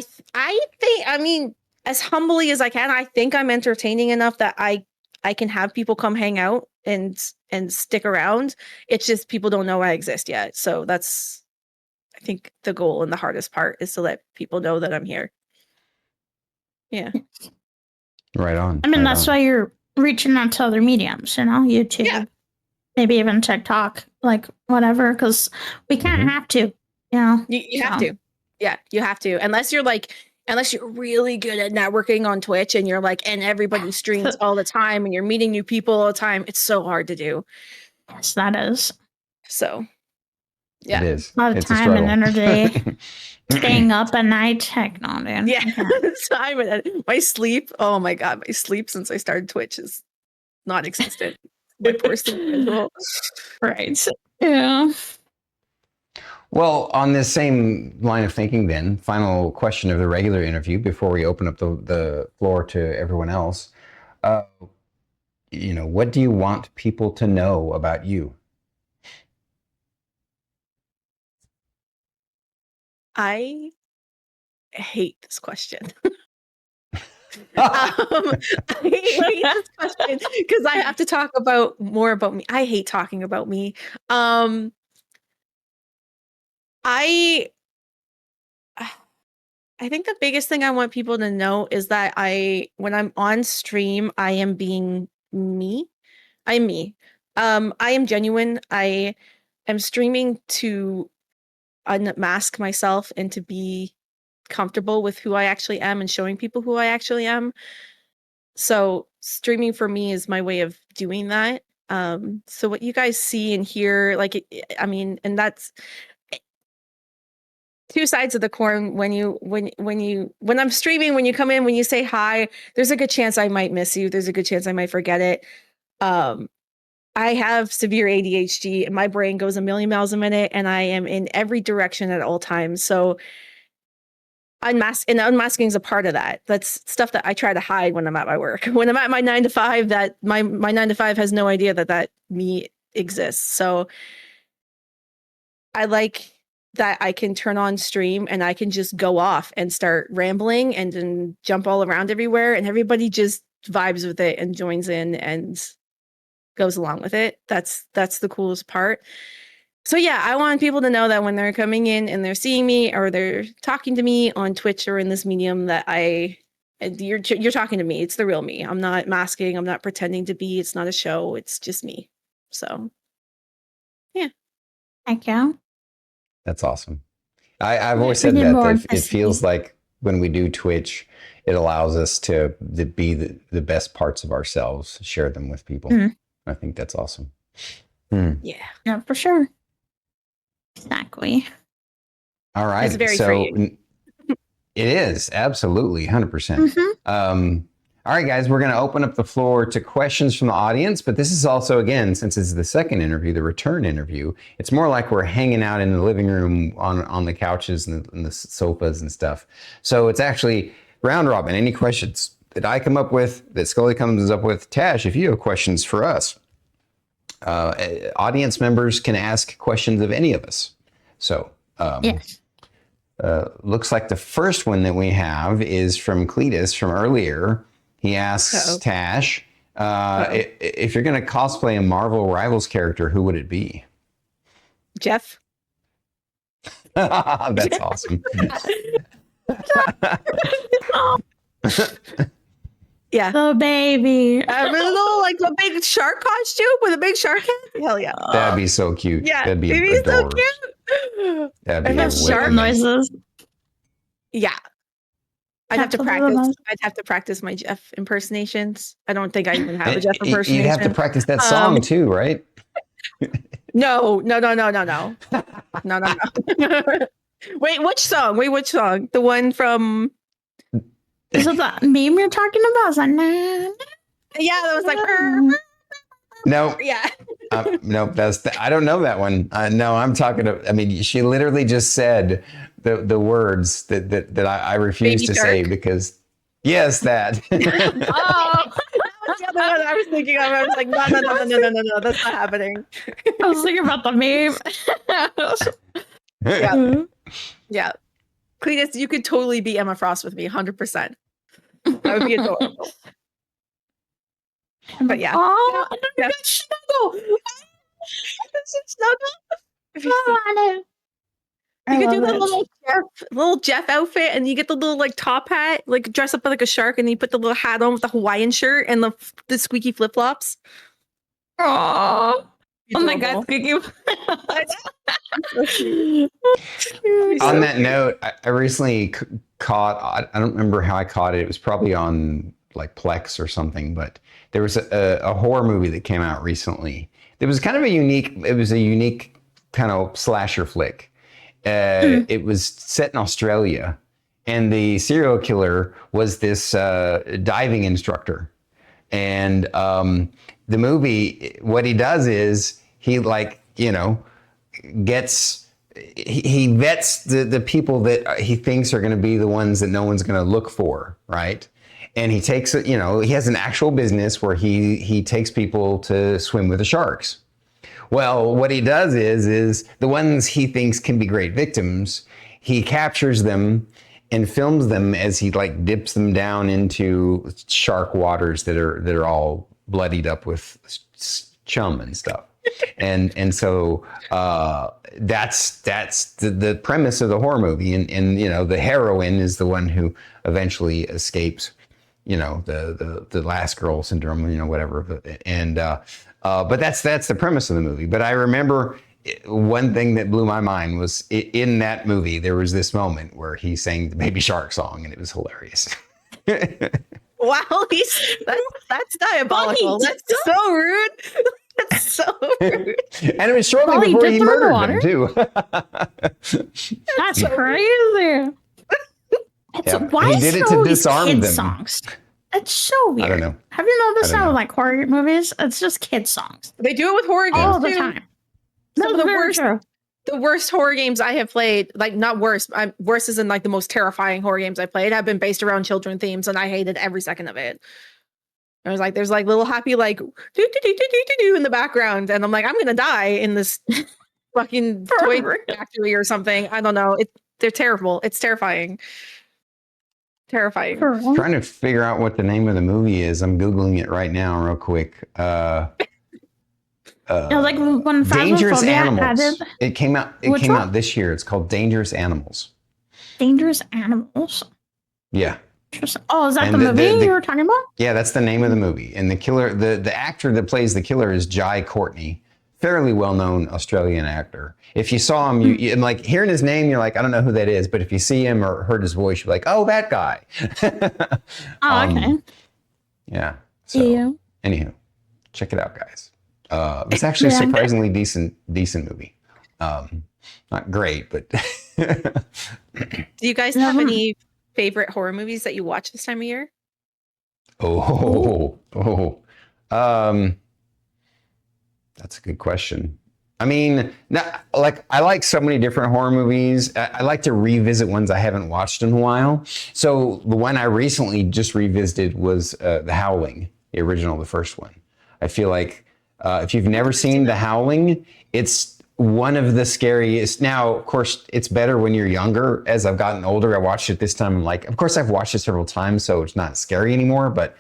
think, I mean, as humbly as I can, I think I'm entertaining enough that I can have people come hang out and stick around. It's just people don't know I exist yet. So that's, I think the goal and the hardest part is to let people know that I'm here. Yeah. Right on. I mean, that's why you're reaching out to other mediums, you know, YouTube, maybe even TikTok, like whatever, because we kind of have to, you know. You have to. Yeah, you have to. Unless you're really good at networking on Twitch and you're like, and everybody streams all the time and you're meeting new people all the time. It's so hard to do. Yes, that is. So, yeah. It is. A lot of time and energy. Staying up at night. Heck no, dude. Yeah. Time and my sleep. Oh my God. My sleep since I started Twitch is non existent. My poor sleep schedule. Right. Yeah. Well, on this same line of thinking then, final question of the regular interview before we open up the floor to everyone else. What do you want people to know about you? I hate this question. I hate this question because I have to talk more about me. I hate talking about me. I think the biggest thing I want people to know is that when I'm on stream, I am being me. I'm me. I am genuine. I am streaming to unmask myself and to be comfortable with who I actually am and showing people who I actually am. So streaming for me is my way of doing that. So what you guys see and hear, and that's two sides of the coin. When I'm streaming, when you come in, when you say hi, there's a good chance I might miss you. There's a good chance I might forget it. I have severe ADHD and my brain goes a million miles a minute and I am in every direction at all times. So unmasking is a part of that. That's stuff that I try to hide when I'm at my work. When I'm at my 9 to 5, that my 9 to 5 has no idea that me exists. So I like that I can turn on stream and I can just go off and start rambling and then jump all around everywhere and everybody just vibes with it and joins in and goes along with it. That's the coolest part. So yeah, I want people to know that when they're coming in and they're seeing me or they're talking to me on Twitch or in this medium that you're talking to me. It's the real me. I'm not masking. I'm not pretending to be. It's not a show. It's just me. So yeah. Thank you. That's awesome. I've always said that it feels like when we do Twitch, it allows us to be the best parts of ourselves, share them with people. I think that's awesome. Yeah, for sure. Exactly. All right. It's very free. It is absolutely 100%. All right, guys, we're going to open up the floor to questions from the audience, but this is also, again, since it's the second interview, the return interview, it's more like we're hanging out in the living room on the couches and the sofas and stuff. So it's actually round robin. Any questions that I come up with, that Scully comes up with? Tash, if you have questions for us, audience members can ask questions of any of us. So, Yes. looks like the first one that we have is from Cletus from earlier. He asks Tash, if you're going to cosplay a Marvel Rivals character, who would it be? Jeff. That's awesome. Yeah. The baby. A little like a big shark costume with a big shark head. Hell yeah. That'd be so cute. Yeah. That'd be It'd be so adorable. cute. That'd be And have wicked. shark noises. Yeah. I'd have to Capitalism. practice. I'd have to practice my Jeff impersonations. I don't think I even have a Jeff And impersonation. you'd have to practice that song too, right? No. Wait, which song? The one from Is it that meme you're talking about? It's like, nah. yeah, that was like No, yeah. no, I don't know that one. No, I'm talking I mean, she literally just said the words that I refuse Baby to shark? say because, yes, that. Oh, that's the other one I was thinking of. I was like, no, that's not happening. I was thinking about the meme. Yeah, yeah. Cletus, you could totally be Emma Frost with me, 100%. That would be adorable. But yeah. Oh, I Yeah. don't snuggle. Snuggle. Oh, I know. You I could do love the it. little Jeff outfit, and you get the little like top hat, like dress up like a shark, and you put the little hat on with the Hawaiian shirt and the squeaky flip flops. Oh, my God, squeaky. On that note, I recently caught, I don't remember how I caught it. It was probably on like Plex or something, but there was a horror movie that came out recently. It was kind of a unique kind of slasher flick. It was set in Australia, and the serial killer was this diving instructor. And the movie, what he does is he he vets the people that he thinks are going to be the ones that no one's going to look for, right? And he takes he has an actual business where he takes people to swim with the sharks. Well, what he does is the ones he thinks can be great victims, he captures them and films them as he like dips them down into shark waters that are all bloodied up with chum and stuff. And so that's the premise of the horror movie. And the heroine is the one who eventually escapes, the last girl syndrome, whatever. And but that's the premise of the movie. But I remember one thing that blew my mind was in that movie, there was this moment where he sang the Baby Shark song, and it was hilarious. Wow, that's diabolical. That's so rude. That's so rude. And it was shortly Well, he before dipped he them in the murdered them too. That's crazy. Why He is did it there to all these disarm kid them. songs? It's so weird. I don't know. Have you noticed I don't that know. with like horror movies? It's just kid songs They do it with horror games all the too. time. Some of That's the very worst, true. the worst horror games I have played, like not worst, worst isn't like the most terrifying horror games I played, have been based around children themes, and I hated every second of it. I was like, there's like little happy like do do do do do do do in the background, and I'm like, I'm gonna die in this fucking toy factory or something. I don't know. They're terrible. It's terrifying. Terrifying. Trying to figure out what the name of the movie is. I'm Googling it right now real quick. Like when Dangerous Phasmophobia Animals. added It came out this year. It's called Dangerous Animals. Dangerous Animals. Yeah. Interesting. Oh, is that And the movie you were talking about? Yeah, that's the name of the movie. And the killer, the actor that plays the killer is Jai Courtney, fairly well-known Australian actor. If you saw him, you and like hearing his name, you're like, I don't know who that is. But if you see him or heard his voice, you're like, oh, that guy. Oh, okay. Yeah. So, Yeah. anywho, check it out, guys. It's actually a Yeah. surprisingly decent movie. Not great, but Do you guys have any favorite horror movies that you watch this time of year? That's a good question. I mean, I like so many different horror movies. I like to revisit ones I haven't watched in a while. So the one I recently just revisited was The Howling, the original, the first one. I feel like If you've never seen The Howling, it's one of the scariest. Now, of course, it's better when you're younger. As I've gotten older, I watched it this time. Like, of course, I've watched it several times, so it's not scary anymore. But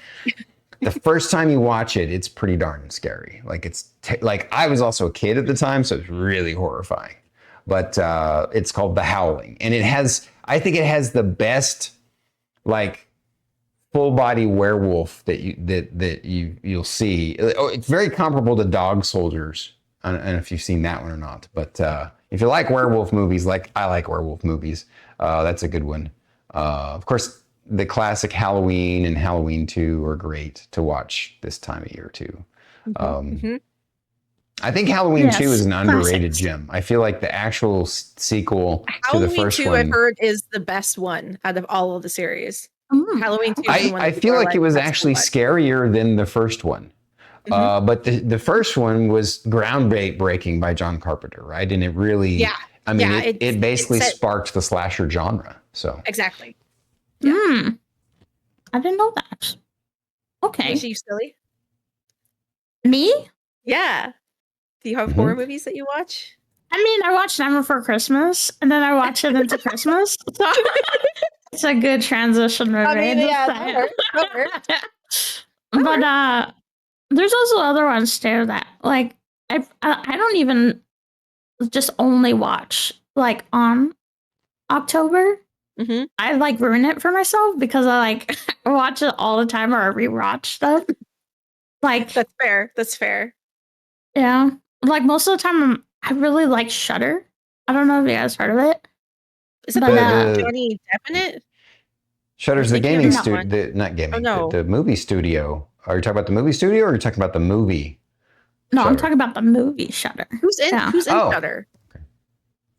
the first time you watch it, it's pretty darn scary. Like like I was also a kid at the time, so it's really horrifying. But it's called The Howling, and I think it has the best like full body werewolf that you'll see. Oh, it's very comparable to Dog Soldiers. I don't know if you've seen that one or not, but if you like werewolf movies, like I like werewolf movies, that's a good one. Of course, the classic Halloween and Halloween 2 are great to watch this time of year too. I think Halloween 2 is an underrated gem. I feel like the actual sequel to the first one. Halloween 2, I've heard, is the best one out of all of the series. Halloween 2 is the one I feel like it was actually scarier than the first one. But the first one was groundbreaking by John Carpenter, right? And it really, it basically sparked the slasher genre. So exactly. I didn't know that. Okay. Is you silly? Me? Yeah. Do you have horror movies that you watch? I mean, I watched Nightmare Before Christmas, and then I watched it into Christmas. So it's a good transition movie. I mean, that works. But there's also other ones too that like I don't even just only watch like on October. I like ruin it for myself because I like watch it all the time or I rewatch stuff. Like that's fair. Yeah. Like most of the time I really like Shudder. I don't know if you guys heard of it. Is it Johnny Depp in it? Shudder's the gaming studio, not gaming, the movie studio. Are you talking about the movie studio or are you talking about the movie? No, Shudder? I'm talking about the movie Shudder. Who's in Shudder? Okay.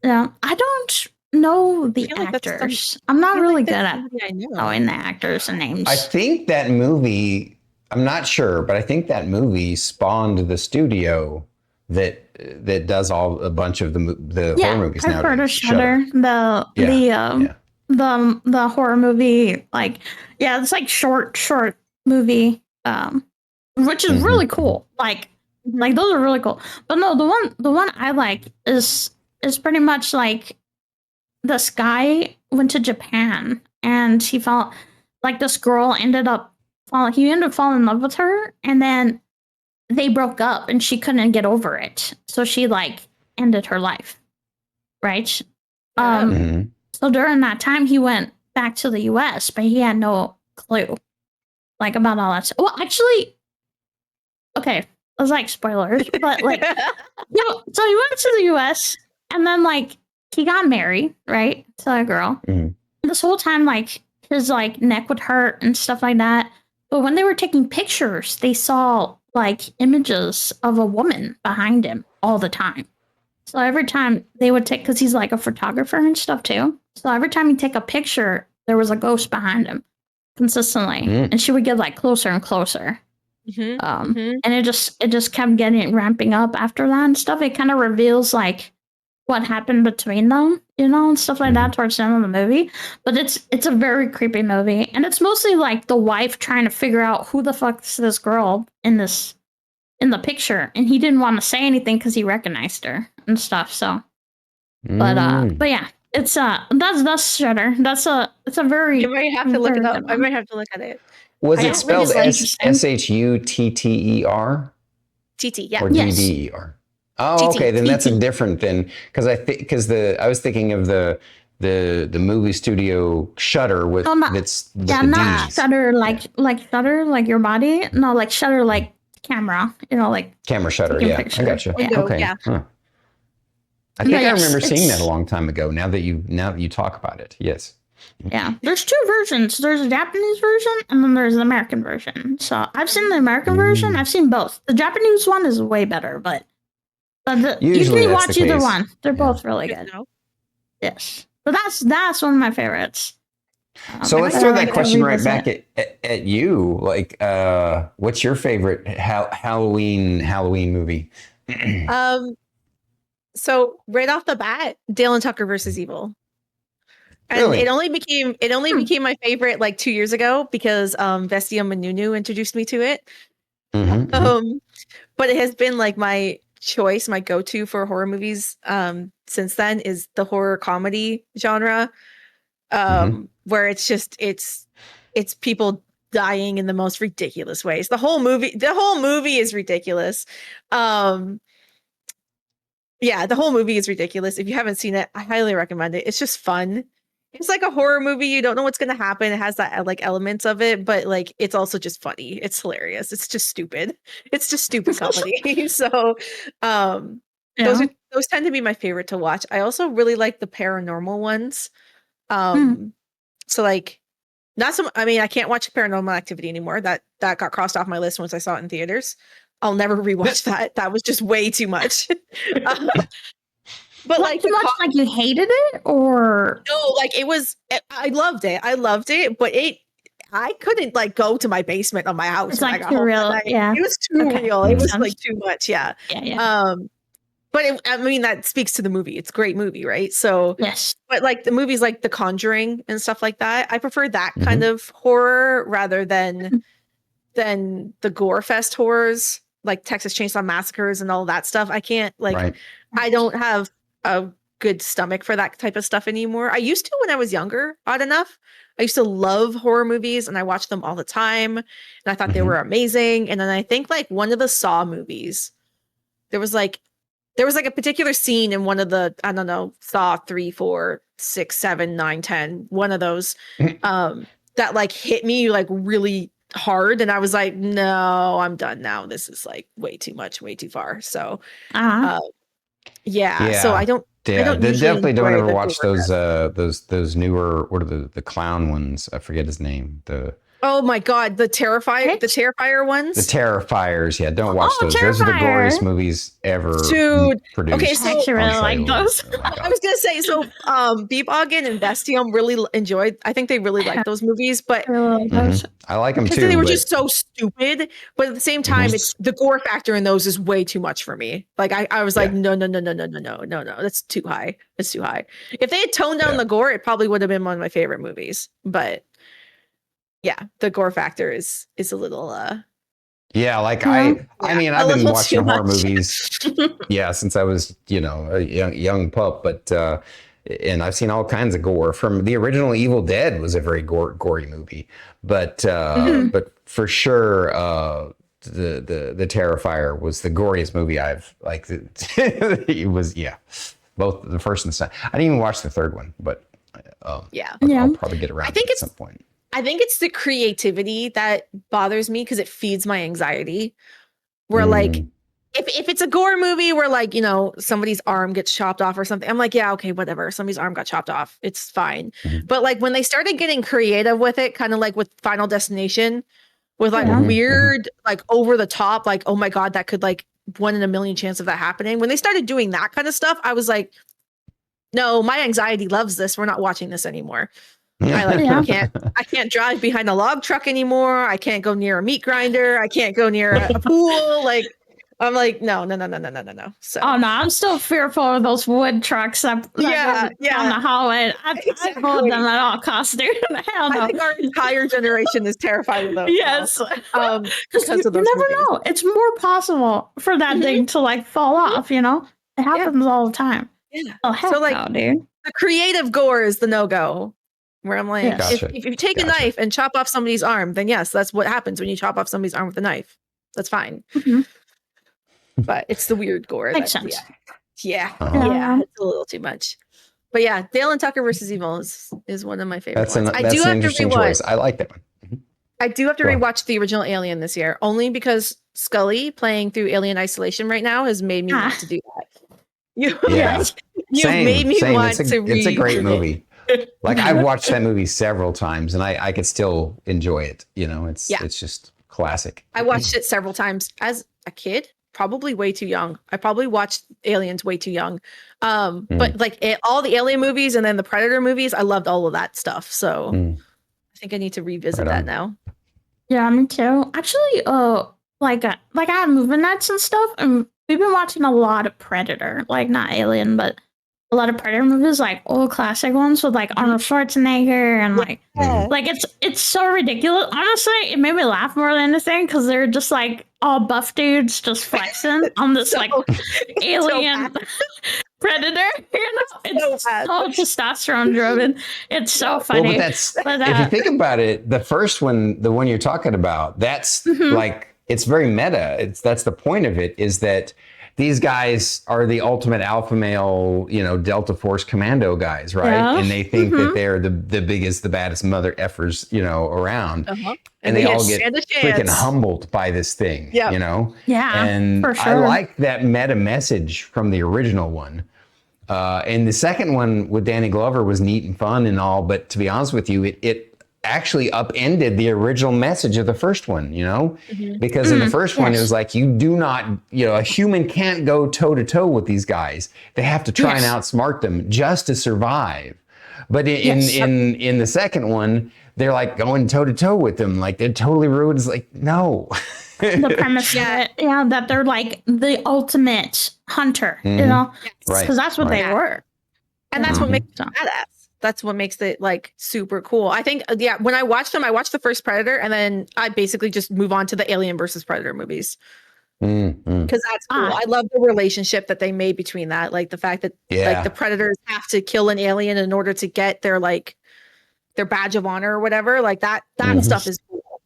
Yeah, I don't know the actors. I'm not really good at knowing the actors and names. I think that movie, I'm not sure, but I think that movie spawned the studio that does a bunch of the horror movies nowadays. I've heard of Shudder. The horror movie, like it's like short movie, which is really cool. Like those are really cool. But no, the one I like is pretty much like this guy went to Japan and he felt like this girl ended up falling in love with her, and then they broke up and she couldn't get over it. So she like ended her life. Right? So during that time he went back to the US, but he had no clue like about all that stuff. Well, actually, okay, it was like spoilers, but like so he went to the US and then like he got married, right? To a girl. This whole time like his like neck would hurt and stuff like that. But when they were taking pictures, they saw like images of a woman behind him all the time. So every time they would take, because he's like a photographer and stuff too. So every time he'd take a picture, there was a ghost behind him consistently. And she would get like closer and closer. And it just kept ramping up after that and stuff. It kind of reveals like what happened between them, and stuff like that towards the end of the movie. But it's a very creepy movie, and it's mostly like the wife trying to figure out who the fuck is this girl in the picture, and he didn't want to say anything because he recognized her and stuff. So, but yeah, it's that's Shudder. It's a very. You might have to look it up. I might have to look at it. Was it spelled SHUTTER? TT, yeah. Or DDER? Oh, okay. Then that's a different than because I was thinking of the movie studio Shudder with that's not Shudder like Shudder like your body. No, like Shudder like camera. Like camera shutter. Yeah, picture. I gotcha. Okay. Yeah. Huh. I think I remember seeing that a long time ago. Now that you talk about it, yes. Yeah, there's two versions. There's a Japanese version and then there's an American version. So I've seen the American version. I've seen both. The Japanese one is way better, but you can watch either one. They're both really good. Yes, but that's one of my favorites. So let's throw that question right back at you. Like, what's your favorite Halloween movie? So right off the bat, Dale and Tucker versus Evil. And really? it only became my favorite like 2 years ago because Vestia Manunu introduced me to it. But it has been like my choice, my go-to for horror movies since then is the horror comedy genre, where it's just it's people dying in the most ridiculous ways. The whole movie is ridiculous. Yeah, the whole movie is ridiculous. If you haven't seen it, I highly recommend it. It's just fun. It's like a horror movie. You don't know what's going to happen. It has that like elements of it, but like it's also just funny. It's hilarious. It's just stupid. It's just stupid comedy. So, those tend to be my favorite to watch. I also really like the paranormal ones. So like I can't watch Paranormal Activity anymore. That got crossed off my list once I saw it in theaters. I'll never rewatch that. That was just way too much. But like too much, like you hated it, or no? Like it was. I loved it. But I couldn't like go to my basement of my house. It's like too real. Yeah, it was too real. It was like too much. Yeah. But that speaks to the movie. It's a great movie, right? So yes. But like the movies like The Conjuring and stuff like that, I prefer that kind of horror rather than the gore fest horrors like Texas Chainsaw Massacres and all that stuff. I can't I don't have a good stomach for that type of stuff anymore. I used to when I was younger, odd enough. I used to love horror movies and I watched them all the time and I thought they were amazing. And then I think like one of the Saw movies, there was like a particular scene in one of the, I don't know, Saw 3, 4, 6, 7, 9, 10, one of those that like hit me like really hard. And I was like, no, I'm done now. This is like way too much, way too far. So, So I don't. Yeah, I don't definitely don't ever watch those newer, what are the clown ones? I forget his name. Oh my God, the Terrifier ones. The Terrifiers, yeah. Don't watch those. Those are the goriest movies ever produced. Okay, so I really like those. I was gonna say, so Beboggen and Bestium really enjoyed. I think they really like those movies, but I like them too. They were just so stupid. But at the same time, it's the gore factor in those is way too much for me. Like I was like, no, that's too high. It's too high. If they had toned down the gore, it probably would have been one of my favorite movies. But yeah, the gore factor is a little I mean, I've been watching horror movies since I was, a young pup, but and I've seen all kinds of gore. From the original Evil Dead was a very gory movie, but for sure the Terrifier was the goriest movie I've like. It was both the first and the second. I didn't even watch the third one, but I'll probably get around to it at some point. I think it's the creativity that bothers me because it feeds my anxiety. Where like, if it's a gore movie where like, somebody's arm gets chopped off or something, I'm like, yeah, okay, whatever. Somebody's arm got chopped off. It's fine. But like when they started getting creative with it, kind of like with Final Destination, with like weird, like over the top, like, oh my God, that could like 1 in a million chance of that happening. When they started doing that kind of stuff, I was like, no, my anxiety loves this. We're not watching this anymore. I can't drive behind a log truck anymore. I can't go near a meat grinder. I can't go near a pool. Like I'm like, no. So I'm still fearful of those wood trucks down the hallway. I hold them at all costs, dude. Hell no. I think our entire generation is terrified of those. Yes. Because you never know. It's more possible for that thing to like fall off, It happens all the time. Yeah. Oh, hell no, dude. The creative gore is the no-go. Where I'm like, if you take a knife and chop off somebody's arm, then yes, that's what happens when you chop off somebody's arm with a knife. That's fine. But it's the weird gore. Makes sense. Yeah, it's a little too much. But yeah, Dale and Tucker versus Evil is one of my favorite ones. I do have to rewatch. Choice. I like that one. I do have to rewatch the original Alien this year, only because Scully playing through Alien Isolation right now has made me want to do that. You've made me want to read. It's a great movie. Like I've watched that movie several times and I could still enjoy it. It's just classic. I watched it several times as a kid, probably way too young. I probably watched Aliens way too young. But like all the Alien movies and then the Predator movies, I loved all of that stuff. So I think I need to revisit that now. Yeah, me too. Actually, like I have movie nights and stuff, and we've been watching a lot of Predator, like not Alien, but a lot of Predator movies, like old classic ones with like Arnold Schwarzenegger and like it's so ridiculous. Honestly, it made me laugh more than anything because they're just like all buff dudes just flexing on this like alien predator. It's so testosterone driven. It's so funny. Well, but that's if you think about it, the first one, the one you're talking about, that's like it's very meta. That's the point of it, is that these guys are the ultimate alpha male, Delta Force commando guys, right? Yeah. And they think that they're the biggest, the baddest mother effers, around. And they all get freaking humbled by this thing, Yeah, And for sure. I like that meta message from the original one. And the second one with Danny Glover was neat and fun and all, but to be honest with you, it actually upended the original message of the first one, because in the first one, it was like, you do not, a human can't go toe to toe with these guys. They have to try and outsmart them just to survive. But in the second one, they're like going toe to toe with them. Like they're totally ruined. It's like, no. The premise that they're like the ultimate hunter, Right. Because that's what they were. And that's what makes them badass. That's what makes it like super cool. I think, when I watched them, I watched the first Predator, and then I basically just move on to the Alien versus Predator movies. Because that's cool. I love the relationship that they made between that. Like the fact that like the Predators have to kill an alien in order to get their badge of honor or whatever. Like that stuff is cool.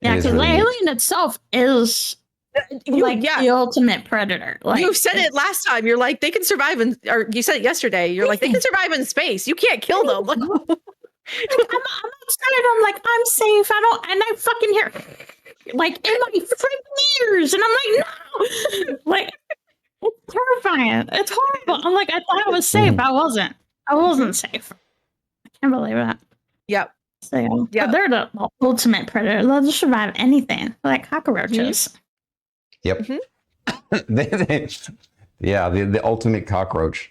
Yeah, because the alien itself is the ultimate predator. Like, you said it last time. You're like, they can survive or you said it yesterday. You're like, they can survive in space. You can't kill them. Like, I'm outside. I'm like, I'm safe. And I fucking hear like in my freaking ears, and I'm like, no, like it's terrifying. It's horrible. I'm like, I thought I was safe. I wasn't. I wasn't safe. I can't believe that. Yep. So but they're the ultimate predator. They'll just survive anything, like cockroaches. Yep. The ultimate cockroach.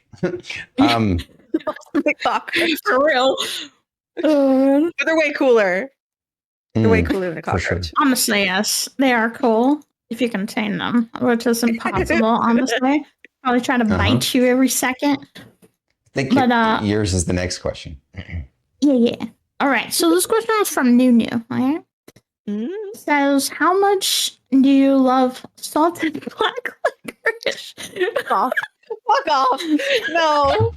Ultimate cockroach for real. But they're way cooler. They're way cooler than a cockroach. Sure. Honestly, yes, they are cool if you contain them, which is impossible. Honestly, probably try to bite you every second. I think yours is the next question. Yeah. All right. So this question is from New. All right. It says, how much do you love salted black licorice? Fuck off. No.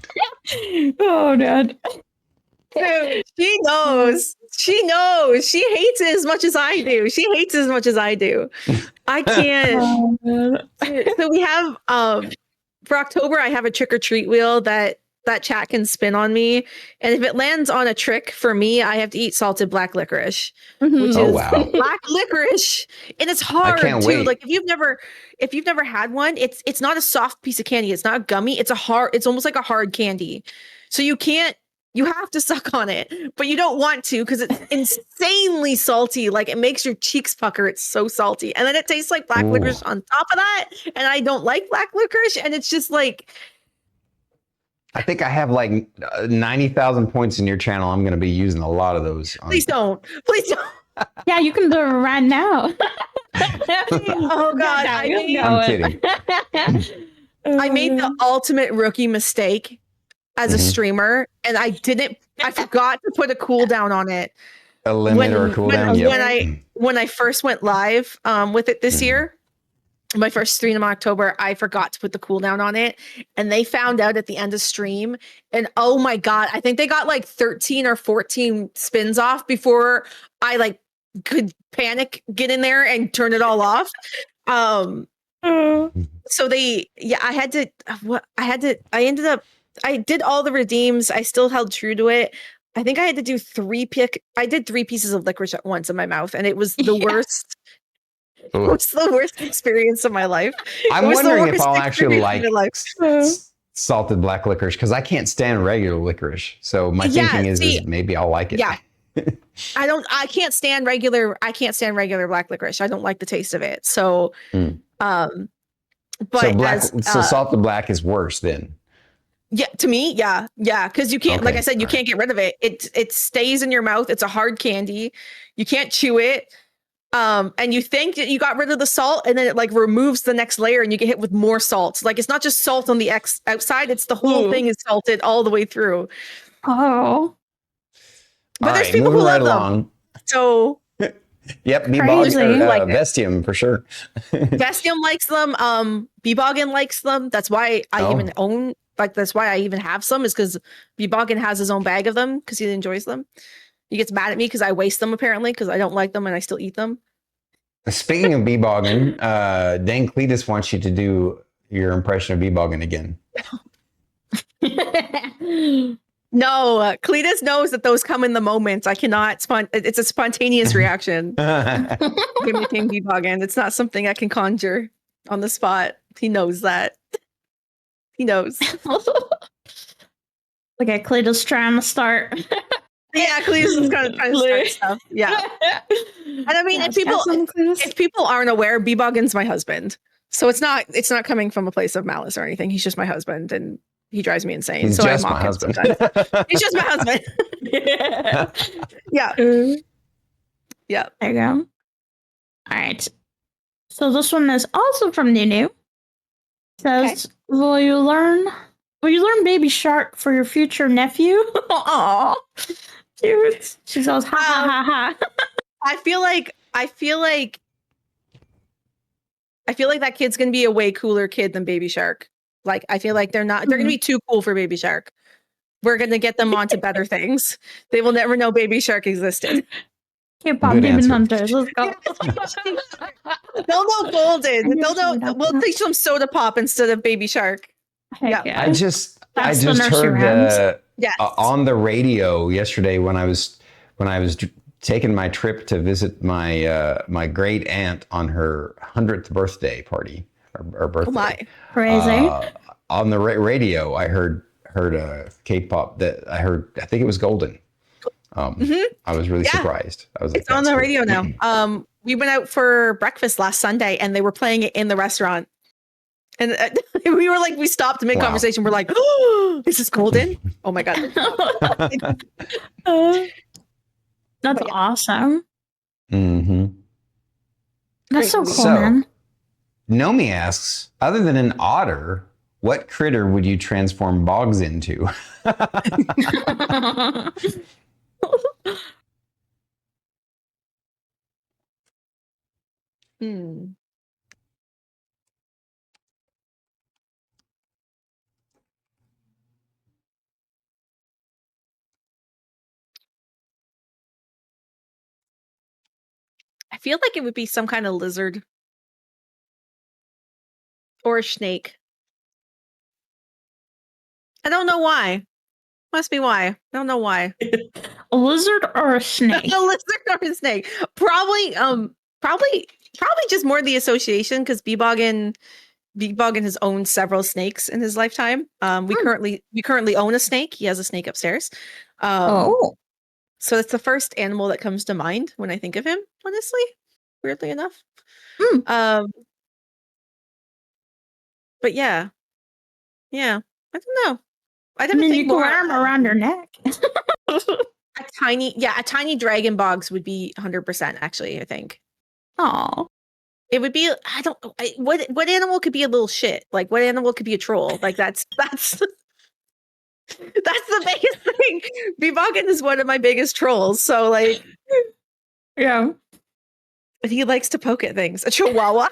Oh, Dad. Dude, she knows. She knows. She hates it as much as I do. She hates it as much as I do. I can't. So we have, for October, I have a trick or treat wheel that chat can spin on me. And if it lands on a trick for me, I have to eat salted black licorice, which is black licorice. And it's hard too. Wait. Like if you've never had one, it's not a soft piece of candy. It's not gummy. It's almost like a hard candy. So you have to suck on it, but you don't want to because it's insanely salty. Like it makes your cheeks pucker. It's so salty. And then it tastes like black licorice on top of that. And I don't like black licorice. And it's just like, I think I have like 90,000 points in your channel. I'm going to be using a lot of those. Please don't. Yeah, you can do it right now. Oh God, I'm kidding. I made the ultimate rookie mistake as a streamer, and I forgot to put a cooldown on it. A limit or a cooldown? When I first went live with it this year, my first stream in October, I forgot to put the cooldown on it, and they found out at the end of stream, and oh my God, I think they got like 13 or 14 spins off before I like could panic, get in there and turn it all off. So I did all the redeems. I still held true to it. I think I had to do I did 3 pieces of licorice at once in my mouth, and it was the worst. It was the worst experience of my life. I'm wondering if I'll actually like salted black licorice, because I can't stand regular licorice. So my thinking is maybe I'll like it. Yeah. I can't stand regular black licorice. I don't like the taste of it. So but so salted black is worse then. Yeah, to me, yeah. Because you can't, like I said, you can't get rid of it. It stays in your mouth. It's a hard candy. You can't chew it. And you think that you got rid of the salt, and then it like removes the next layer, and you get hit with more salt. Like it's not just salt on the outside; it's the whole thing is salted all the way through. Oh, but there's people who love them. So Yep, Crazy. Vestium for sure. Vestium likes them. Beboggin likes them. That's why I even own. Like that's why I even have some. Is because Beboggin has his own bag of them because he enjoys them. He gets mad at me because I waste them apparently because I don't like them and I still eat them. Speaking of Beboggin, Dan Cletus wants you to do your impression of Beboggin again. No, Cletus knows that those come in the moment. I cannot. It's a spontaneous reaction. Mimicking Beboggin. It's not something I can conjure on the spot. He knows that. He knows. Okay, Cletus trying to start. Yeah, Cletus is kind of trying to start stuff. Yeah. And I mean, if people aren't aware, Beboggin's my husband. So it's not coming from a place of malice or anything. He's just my husband and he drives me insane. He's so just I mock my him husband. sometimes. He's just my husband. Yeah. Yeah. There you go. All right. So this one is also from Nunu. Says, Will you learn Baby Shark for your future nephew? Aw. Cute. She goes, ha ha ha ha. I feel like that kid's gonna be a way cooler kid than Baby Shark. Like I feel like they're gonna be too cool for Baby Shark. We're gonna get them onto better things. They will never know Baby Shark existed. K-pop Demon Hunters. Let's go. They'll know Golden. We'll teach them Soda Pop instead of Baby Shark. Yeah. I just heard Yes. on the radio yesterday when I was taking my trip to visit my great aunt on her 100th birthday party or birthday. Oh my. Crazy. On the radio, I heard K-pop that I think it was Golden. I was really surprised. I was like, it's on the radio now. We went out for breakfast last Sunday and they were playing it in the restaurant. And we were like, we stopped mid conversation. We're like, oh, is this Golden? Oh my God. That's awesome. Mm-hmm. That's so cool, man. Nomi asks, other than an otter, what critter would you transform Boggs into? I feel like it would be some kind of lizard or a snake. I don't know why. Must be why. I don't know why. A lizard or a snake? A lizard or a snake. Probably just more the association because Beboggin has owned several snakes in his lifetime. We currently own a snake. He has a snake upstairs. So it's the first animal that comes to mind when I think of him, honestly, weirdly enough. But yeah, I don't know. I mean, you can wear them around your neck. a tiny dragon Boggs would be 100%. Actually, I think. Oh, it would be. What animal could be a little shit? Like what animal could be a troll? Like that's the biggest thing. Beboggin is one of my biggest trolls. So like, yeah. He likes to poke at things. A chihuahua.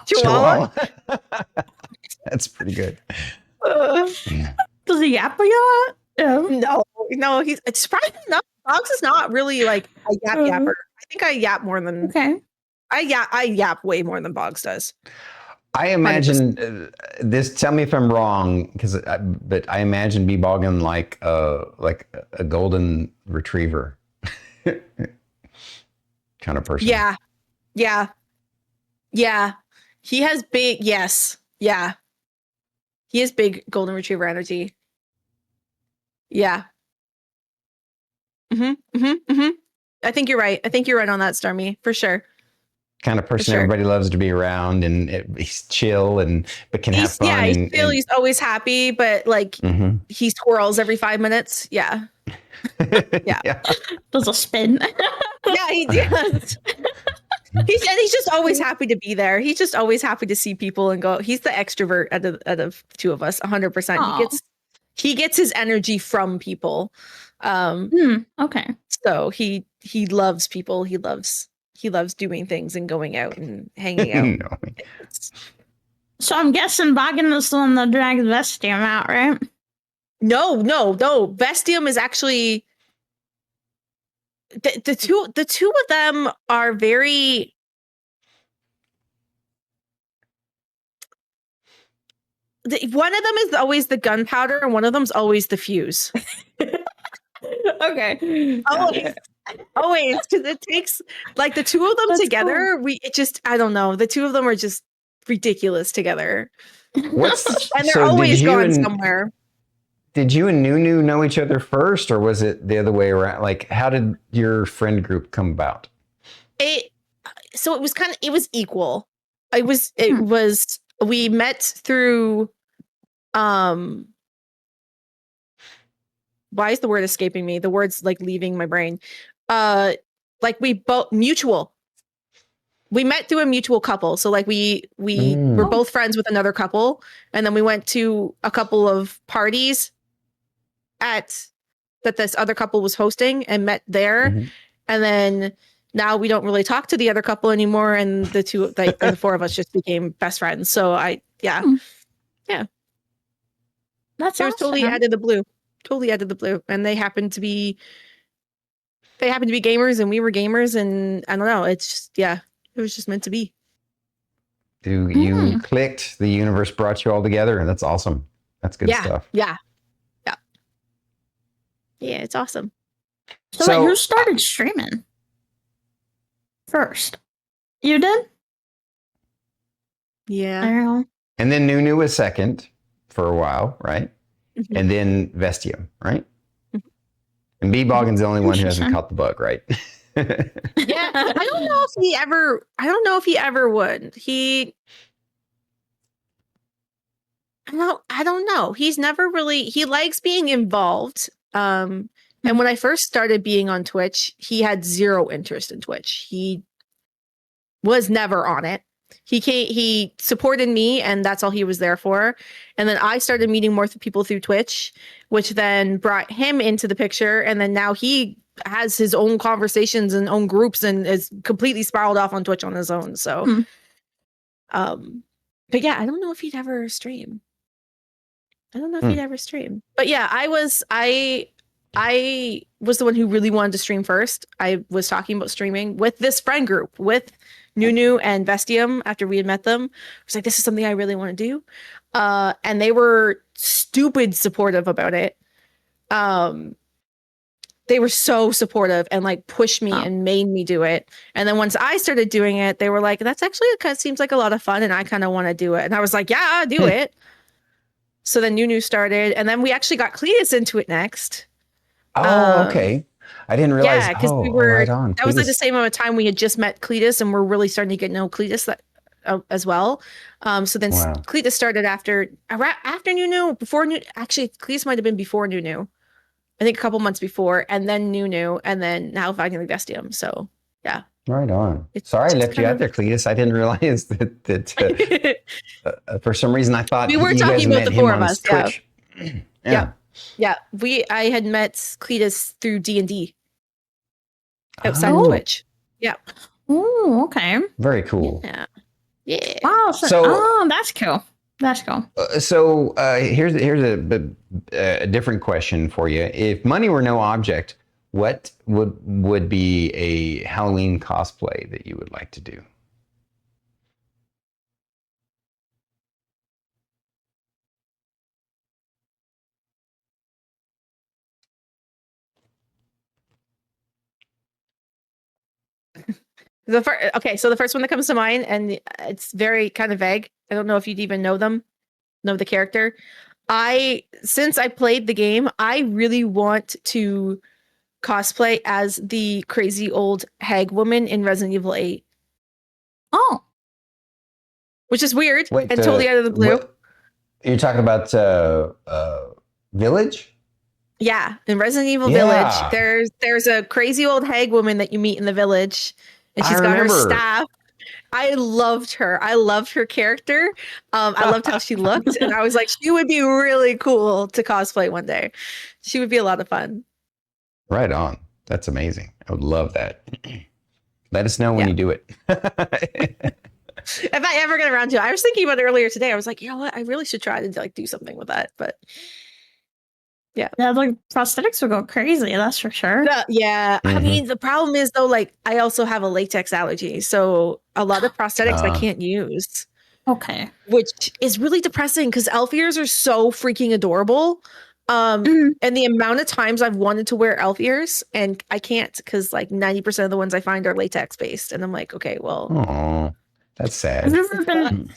Chihuahua. That's pretty good. Does he yap a lot? No. It's surprisingly enough. Boggs is not really like a yap yapper. I think I yap more than. Okay. I yap way more than Boggs does. I imagine this. Tell me if I'm wrong, but I imagine Beboggin like a golden retriever kind of person. Yeah. He has big. Yes. Yeah. He has big golden retriever energy. Yeah. I think you're right. On that, Stormy, for sure. Kind of person everybody loves to be around, and he's chill but can have fun. Yeah, he's chill. He's always happy, but like he twirls every 5 minutes. Yeah. Yeah. Does a spin. Yeah, he does. He's just always happy to be there. He's just always happy to see people and go. He's the extrovert out of two of us, 100%. He gets his energy from people. Okay. So he loves people. He loves he loves doing things and going out and hanging out. No. So I'm guessing Boggin is the one that dragged Vestium out, right? No. Vestium is actually the two of them are very. One of them is always the gunpowder, and one of them's always the fuse. Okay. Always, because it takes like the two of them That's together. I don't know. The two of them are just ridiculous together, and they're always going somewhere. Did you and Nunu know each other first, or was it the other way around? Like, how did your friend group come about? It was equal. We met through why is the word escaping me? The word's like leaving my brain. Like we both mutual. We met through a mutual couple. So like we were both friends with another couple, and then we went to a couple of parties that this other couple was hosting and met there. Mm-hmm. And then now we don't really talk to the other couple anymore, and the four of us just became best friends. So yeah. That's awesome. Totally out of the blue. And they happened to be gamers, and we were gamers, and I don't know. It's just, it was just meant to be. You clicked, the universe brought you all together, and that's awesome. That's good stuff. Yeah, it's awesome. So wait, who started streaming first? You did? Yeah. And then Nunu was second for a while, right? Mm-hmm. And then Vestium, right? Mm-hmm. And B Boggin's the only one who hasn't caught the bug, right? Yeah, I don't know if he ever would. I don't know. He's never really, he likes being involved. And when I first started being on Twitch, he had zero interest in Twitch. He was never on it. He supported me, and that's all he was there for. And then I started meeting more people through Twitch, which then brought him into the picture. And then now he has his own conversations and own groups, and is completely spiraled off on Twitch on his own. So, but yeah, I don't know if he'd ever stream. But yeah, I was the one who really wanted to stream first. I was talking about streaming with this friend group with Nunu and Vestium after we had met them. I was like, this is something I really want to do. And they were stupid supportive about it. They were so supportive and like pushed me and made me do it. And then once I started doing it, they were like, that's actually seems like a lot of fun, and I kind of want to do it. And I was like, yeah, do it. So then Nunu started, and then we actually got Cletus into it next. Oh, okay. I didn't realize. Yeah, because we were. Right on. That was like the same amount of time we had just met Cletus, and we're really starting to get to know Cletus as well. So then Cletus started after Nunu, before Nunu. Actually, Cletus might have been before Nunu. I think a couple months before, and then Nunu, and then now finally Vestium. So yeah. Right on. Sorry I left you out there, Cletus. I didn't realize that for some reason I thought we were talking about the four of us. Twitch. Yeah. I had met Cletus through D&D outside of Twitch. Yeah. Oh, okay. Very cool. Yeah. Wow. So that's cool. That's cool. So here's a different question for you. If money were no object, what would be a Halloween cosplay that you would like to do? So the first one that comes to mind, and it's very kind of vague. I don't know if you'd even know the character. Since I played the game, I really want to cosplay as the crazy old hag woman in Resident Evil 8. Oh. Which is weird and totally out of the blue. You're talking about Village? Yeah, in Resident Evil Village, there's a crazy old hag woman that you meet in the village, and she's got her staff. I loved her. I loved her character. I loved how she looked, and I was like, she would be really cool to cosplay one day. She would be a lot of fun. Right on. That's amazing. I would love that. Let us know when you do it. If I ever get around to it. I was thinking about it earlier today. I was like, you know what? I really should try to like do something with that. But yeah, like prosthetics would go crazy. That's for sure. Yeah. I mean, the problem is though, like I also have a latex allergy, so a lot of prosthetics I can't use. Okay. Which is really depressing because elf ears are so freaking adorable. And the amount of times I've wanted to wear elf ears and I can't because like 90% of the ones I find are latex based, and I'm like, okay, well. Oh, that's sad. Have you ever been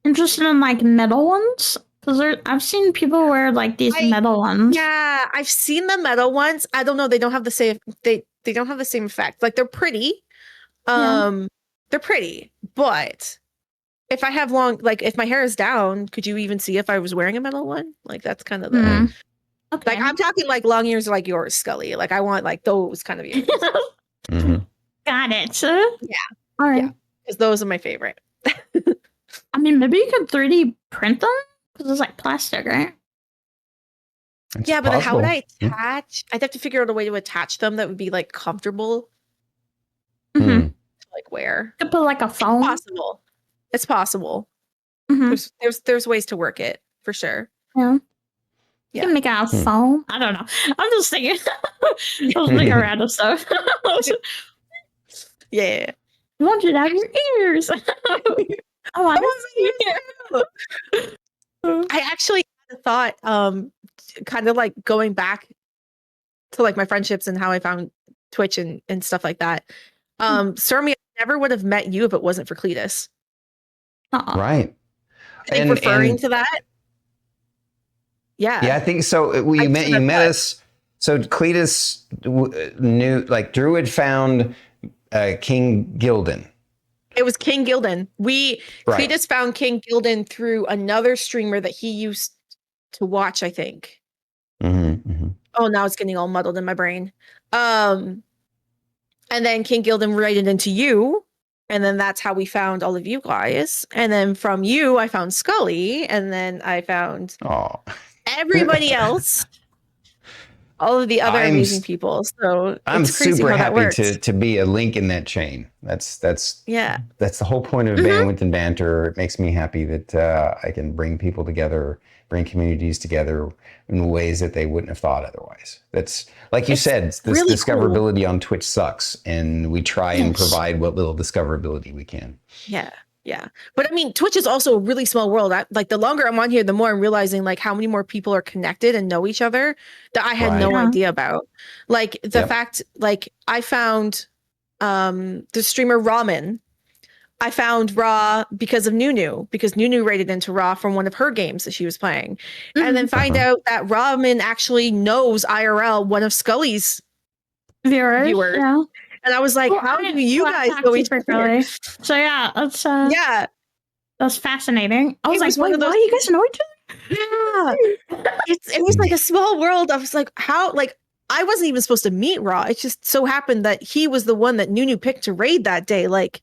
interested in like metal ones? Because I've seen people wear like these metal ones. Yeah, I've seen the metal ones. I don't know. They don't have the same. They don't have the same effect. Like they're pretty. They're pretty. But if I have long, like if my hair is down, could you even see if I was wearing a metal one? Like that's kind of the. Okay. Like I'm talking like long ears like yours, Scully. Like I want like those kind of ears. Got it. Yeah. All right. Yeah. Because those are my favorite. I mean, maybe you could 3D print them because it's like plastic, right? It's yeah, but then how would I possible. attach? I'd have to figure out a way to attach them that would be like comfortable. To like wear. You could put like a foam. It's possible. It's possible. There's ways to work it for sure. Yeah. You can make it out of foam. I don't know. I'm just thinking. I was thinking random stuff. Yeah. I want you to have your ears. I want to see your ears. I actually had a thought, kind of like going back to like my friendships and how I found Twitch and stuff like that. Stormy, I never would have met you if it wasn't for Cletus. Right. And referring to that. Yeah. Yeah, I think so. You met us. So Cletus knew, like Druid found King Gildan. It was King Gildan. Cletus found King Gildan through another streamer that he used to watch, I think. Oh, now it's getting all muddled in my brain. And then King Gildan raided into you. And then that's how we found all of you guys. And then from you, I found Scully. And then I found everybody else. All of the other amazing people. So I'm it's crazy super how that happy works. to be a link in that chain. That's the whole point of Bandwidth and Banter. It makes me happy that I can bring people together, bring communities together in ways that they wouldn't have thought otherwise. That's like you said, this really discoverability on Twitch sucks, and we try and provide what little discoverability we can. Yeah. Yeah. But I mean, Twitch is also a really small world. Like the longer I'm on here, the more I'm realizing like how many more people are connected and know each other that I had no idea about. Like the fact, like I found the streamer Ramen. I found Raw because of Nunu, because Nunu raided into Raw from one of her games that she was playing. And then find out that Ramen actually knows IRL, one of Scully's viewers. Yeah. And I was like, how do you guys know each other? So yeah, that's fascinating. I was like, wait, why do you guys know each other? Yeah. It was like a small world. I was like, how, like, I wasn't even supposed to meet Raw. It just so happened that he was the one that Nunu picked to raid that day. Like,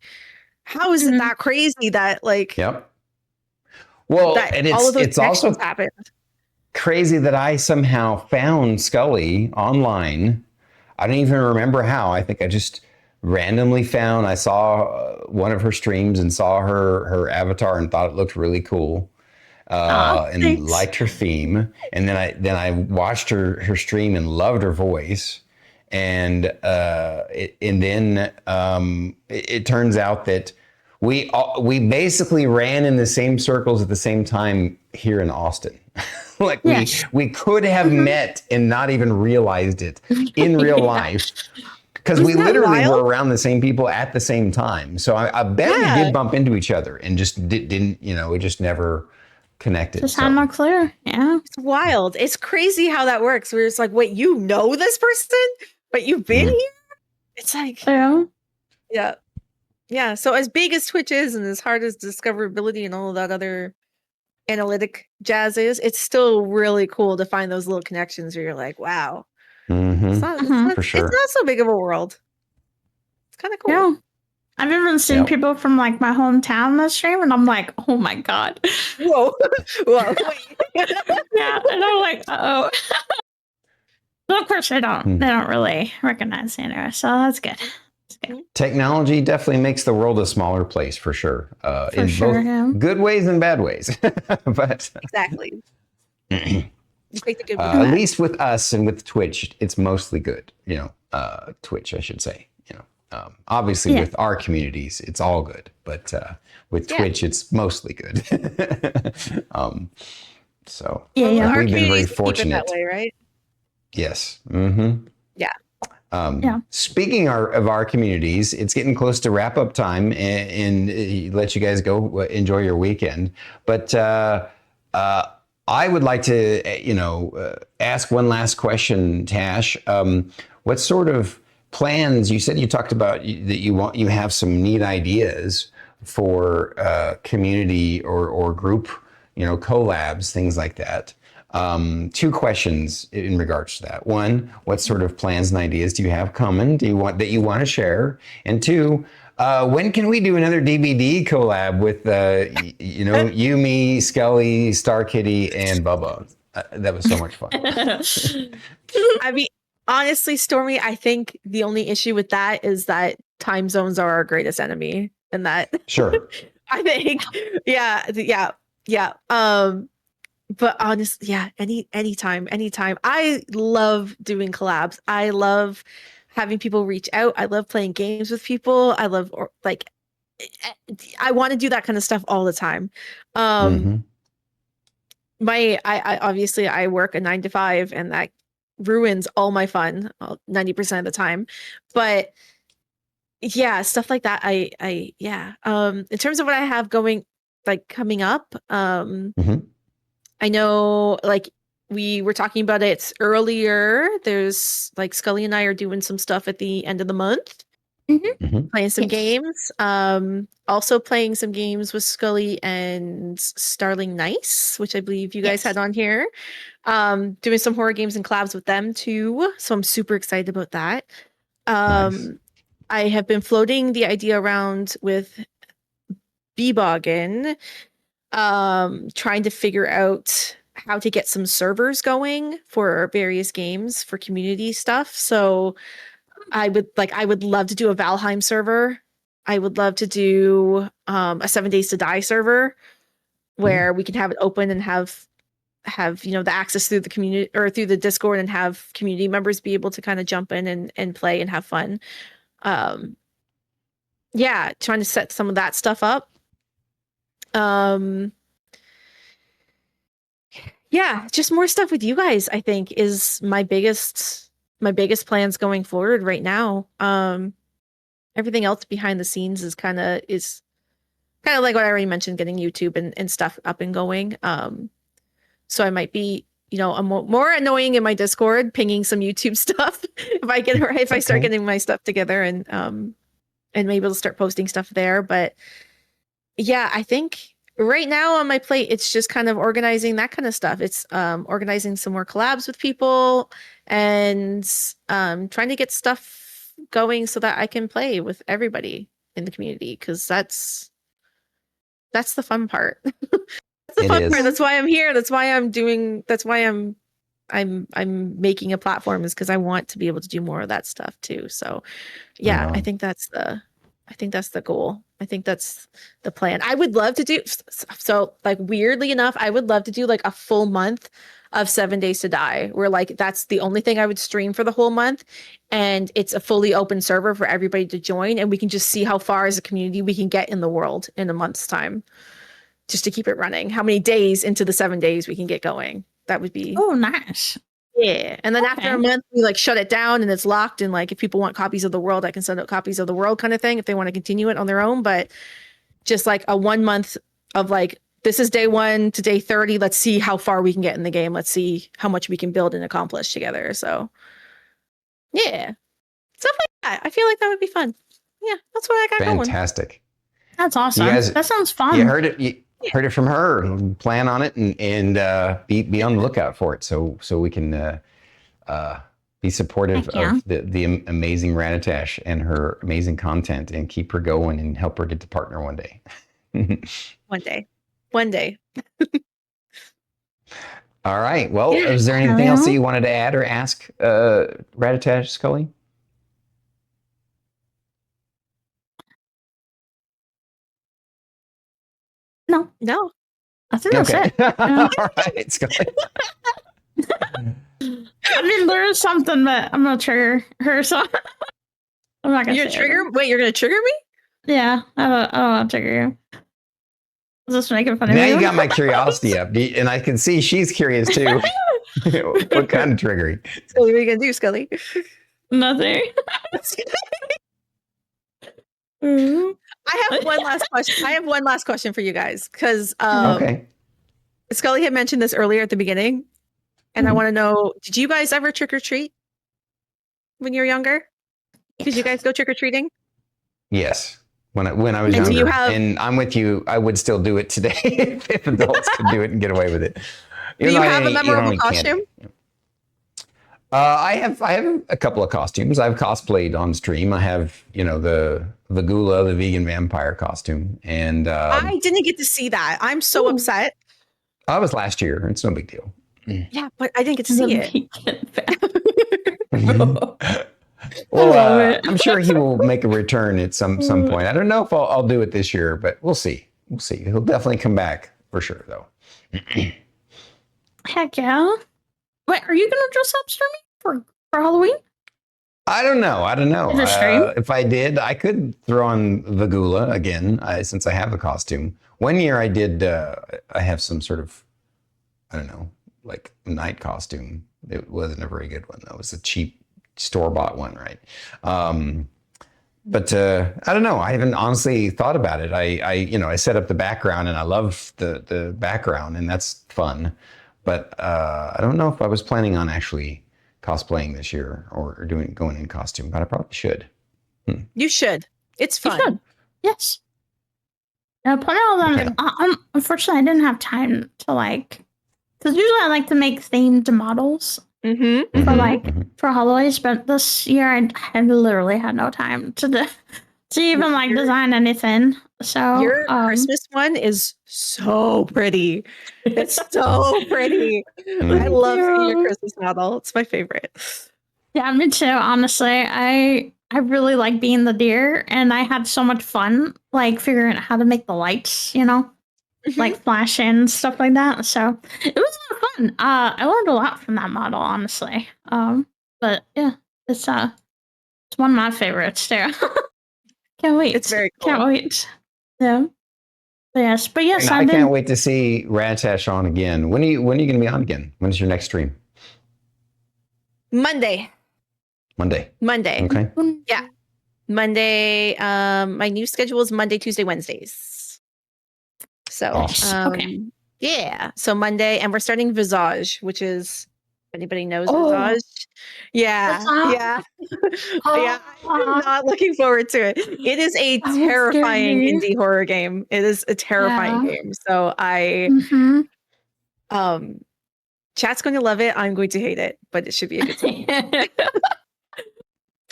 how is it that crazy that like well, that and all of those it's also happened. Crazy that I somehow found Scully online. I don't even remember how. I think I just randomly found, I saw one of her streams and saw her avatar and thought it looked really cool. And liked her theme. And then I watched her stream and loved her voice. And then it turns out that we basically ran in the same circles at the same time here in Austin. Like we could have met and not even realized it in real life. Because we literally were around the same people at the same time. So I bet we did bump into each other and just didn't, we just never connected. Just had no clue. Yeah. It's wild. It's crazy how that works. Where it's like, wait, you know this person, but you've been here? It's like, yeah. So as big as Twitch is and as hard as discoverability and all of that other analytic jazz is, it's still really cool to find those little connections where you're like, wow. It's not, for sure. It's not so big of a world. It's kind of cool. Yeah. I've even seen people from like my hometown that stream, and I'm like, oh my god. Whoa. Yeah, and I'm like, oh. But of course they don't really recognize me anyway, so that's good. Technology definitely makes the world a smaller place for sure. In both good ways and bad ways. But exactly. You take the good with at least with us and with Twitch, it's mostly good. Twitch, I should say. Obviously, with our communities, it's all good. But with Twitch, it's mostly good. So we've been very fortunate that way, right? Yes. Mm-hmm. Yeah. Speaking of our communities, it's getting close to wrap up time, and let you guys go enjoy your weekend. But I would like to, ask one last question, Tash. What sort of plans? You said you talked about that you have some neat ideas for community or group, collabs, things like that. Two questions in regards to that. One, what sort of plans and ideas do you have coming? Do you want to share? And two, when can we do another DVD collab with you, me, Scully, Star Kitty, and Bubba? That was so much fun. I mean, honestly, Stormy, I think the only issue with that is that time zones are our greatest enemy, and that sure. I think, yeah. But honestly, anytime. I love doing collabs. I love having people reach out. I love playing games with people. I love I want to do that kind of stuff all the time. I obviously I work a 9 to 5, and that ruins all my fun 90% of the time. But yeah, stuff like that. In terms of what I have coming up, I know, we were talking about it earlier. There's Scully and I are doing some stuff at the end of the month, playing some games. Also playing some games with Scully and Starling Nice, which I believe you guys had on here. Doing some horror games and collabs with them too. So I'm super excited about that. Nice. I have been floating the idea around with Beboggin, trying to figure out how to get some servers going for various games for community stuff. So I would love to do a Valheim server. I would love to do a 7 Days to Die server where we can have it open and have the access through the community or through the Discord, and have community members be able to kind of jump in and play and have fun. Trying to set some of that stuff up. Just more stuff with you guys, I think, is my biggest plans going forward right now. Everything else behind the scenes is kind of like what I already mentioned, getting YouTube and stuff up and going. So I might be, I'm more annoying in my Discord, pinging some YouTube stuff if I start getting my stuff together, and maybe I'll start posting stuff there. But yeah, I think right now on my plate, it's just kind of organizing that kind of stuff. It's organizing some more collabs with people, and trying to get stuff going so that I can play with everybody in the community, because that's the fun part. That's the fun part. That's why I'm here. That's why I'm making a platform, is because I want to be able to do more of that stuff too. So yeah, I think that's the goal. I think that's the plan. I would love to do, so weirdly enough, I would love to do a full month of 7 Days to Die, where that's the only thing I would stream for the whole month, and it's a fully open server for everybody to join, and we can just see how far as a community we can get in the world in a month's time, just to keep it running. How many days into the 7 days we can get going. That would be nice. Yeah. And then after a month, we shut it down, and it's locked. And if people want copies of the world, I can send out copies of the world kind of thing if they want to continue it on their own. But just a 1 month of this is day 1 to day 30. Let's see how far we can get in the game. Let's see how much we can build and accomplish together. So yeah, stuff like that. I feel like that would be fun. Yeah, that's what I got going. Fantastic. That's awesome. That sounds fun. You heard it. You heard it from her. Plan on it, and be on the lookout for it, so we can be supportive of the amazing Raditash and her amazing content, and keep her going and help her get to partner one day. One day. All right. Well, is there anything else that you wanted to add or ask, Raditash, Scully? No, No. I think that's Okay. it. All right, Scully. I mean, there is something, but I'm gonna trigger her, so I'm not gonna You're say trigger. it. Wait, you're gonna trigger me? Yeah, I don't want to trigger you. Just making fun of Now you. you got my curiosity up, and I can see she's curious too. What kind of triggering? So what are you gonna do, Scully? Nothing. Mhm. I have one last question. I have one last question for you guys because Okay. Scully had mentioned this earlier at the beginning, and I Mhm. want to know: did you guys ever trick or treat when you were younger? Did you guys go trick or treating? Yes. When I was And do younger, you have- and I'm with you, I would still do it today if adults could do it and get away with it. Do you have a memorable costume? I have a couple of costumes. I've cosplayed on stream. I have, the Vagula, the vegan vampire costume, and I didn't get to see that. I'm so upset. I was last year. It's no big deal. Yeah, but I didn't get to see it. Well, I'm sure he will make a return at some point. I don't know if I'll do it this year, but we'll see. We'll see. He'll definitely come back for sure, though. Heck yeah! Wait, are you gonna dress up, Stormy, for Halloween? I don't know. The stream? If I did, I could throw on Vagula again, since I have the costume. One year I did. I have some sort of, I don't know, like night costume. It wasn't a very good one though. It was a cheap store-bought one, right? But I don't know. I haven't honestly thought about it. I set up the background and I love the background and that's fun. But I don't know if I was planning on actually cosplaying this year or going in costume, but I probably should. You should. It's fun. You should. Yes. Put all them. Unfortunately, I didn't have time to because usually I like to make themed models Mm-hmm. for holidays, but this year I literally had no time to even design anything. So Your Christmas one is so pretty. It's so pretty. I love seeing your Christmas model. It's my favorite. Yeah, me too. Honestly, I really like being the deer, and I had so much fun figuring out how to make the lights. Flash and stuff like that. So it was a lot of fun. I learned a lot from that model, honestly. But yeah, it's one of my favorites too. Can't wait. It's very cool. Can't wait. Yeah. But yes, I can't wait to see Radtash on again. When are you going to be on again? When's your next stream? Monday. Okay. Yeah. Monday. My new schedule is Monday, Tuesday, Wednesdays. So, awesome. Okay. Yeah. So Monday, and we're starting Visage, which is, if anybody knows Visage. Yeah. Yeah. Yeah. I'm not looking forward to it. It is a terrifying indie horror game. It is a terrifying game. So chat's going to love it. I'm going to hate it, but it should be a good time.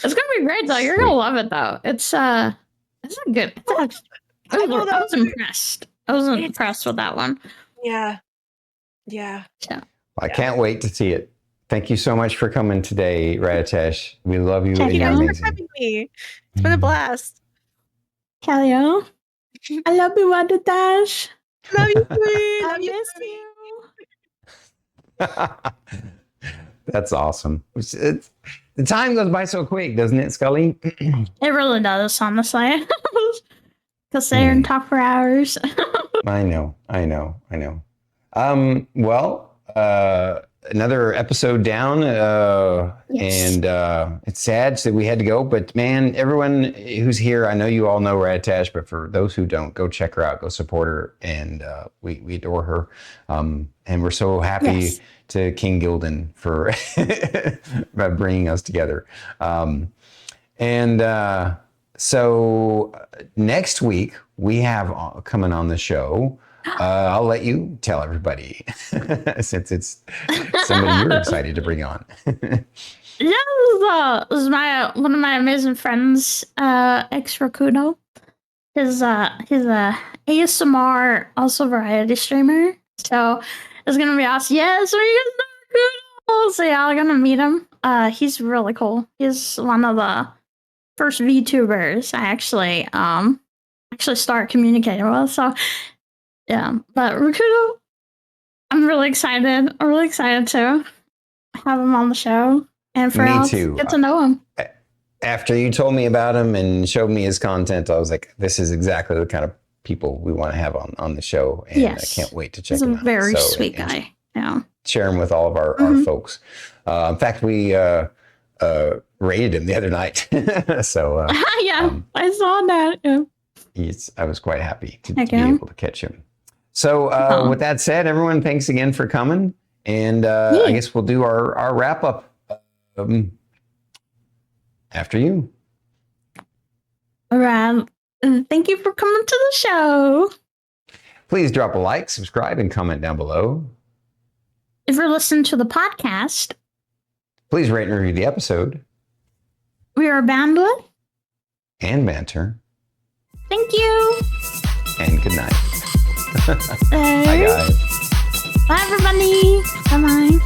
It's gonna be great though. You're gonna love it though. It's a good. I was impressed. I was impressed with that one. Yeah. I can't wait to see it. Thank you so much for coming today, Radtash. We love you. Thank you you're guys amazing. for having me. It's been a blast. Calio, I love you, Radtash. Love you, Queen. I miss you. That's awesome. The time goes by so quick, doesn't it, Scully? It really does, honestly. Because sit here and talk for hours. I know. Well, another episode down, and it's sad that we had to go. But man, everyone who's here, I know you all know Radtash, but for those who don't, go check her out, go support her, and we adore her, and we're so happy to King Gildan for by bringing us together, so next week we have coming on the show. I'll let you tell everybody since it's somebody you're excited to bring on. Yeah, this is one of my amazing friends, ex Rakuno. He's a ASMR, also variety streamer. So it's gonna be awesome. Yeah, so you guys know Rakuno. So y'all are gonna meet him. He's really cool. He's one of the first VTubers I actually started communicating with. So Yeah, but Rakudo, I'm really excited. I'm really excited to have him on the show and for Me us too. get to know him. After you told me about him and showed me his content, I was like, this is exactly the kind of people we want to have on the show. And I can't wait to check He's him a out. very So, sweet guy. Yeah. Share him with all of our folks. In fact, we rated him the other night. So yeah, I saw that. Yeah. I was quite happy to be able to catch him. So with that said, everyone, thanks again for coming. And I guess we'll do our wrap up after you. All right. Thank you for coming to the show. Please drop a like, subscribe, and comment down below. If you're listening to the podcast, please rate and review the episode. We are Bandwidth and Banter. Thank you. And good night. Bye, guys. Bye, everybody. Bye-bye.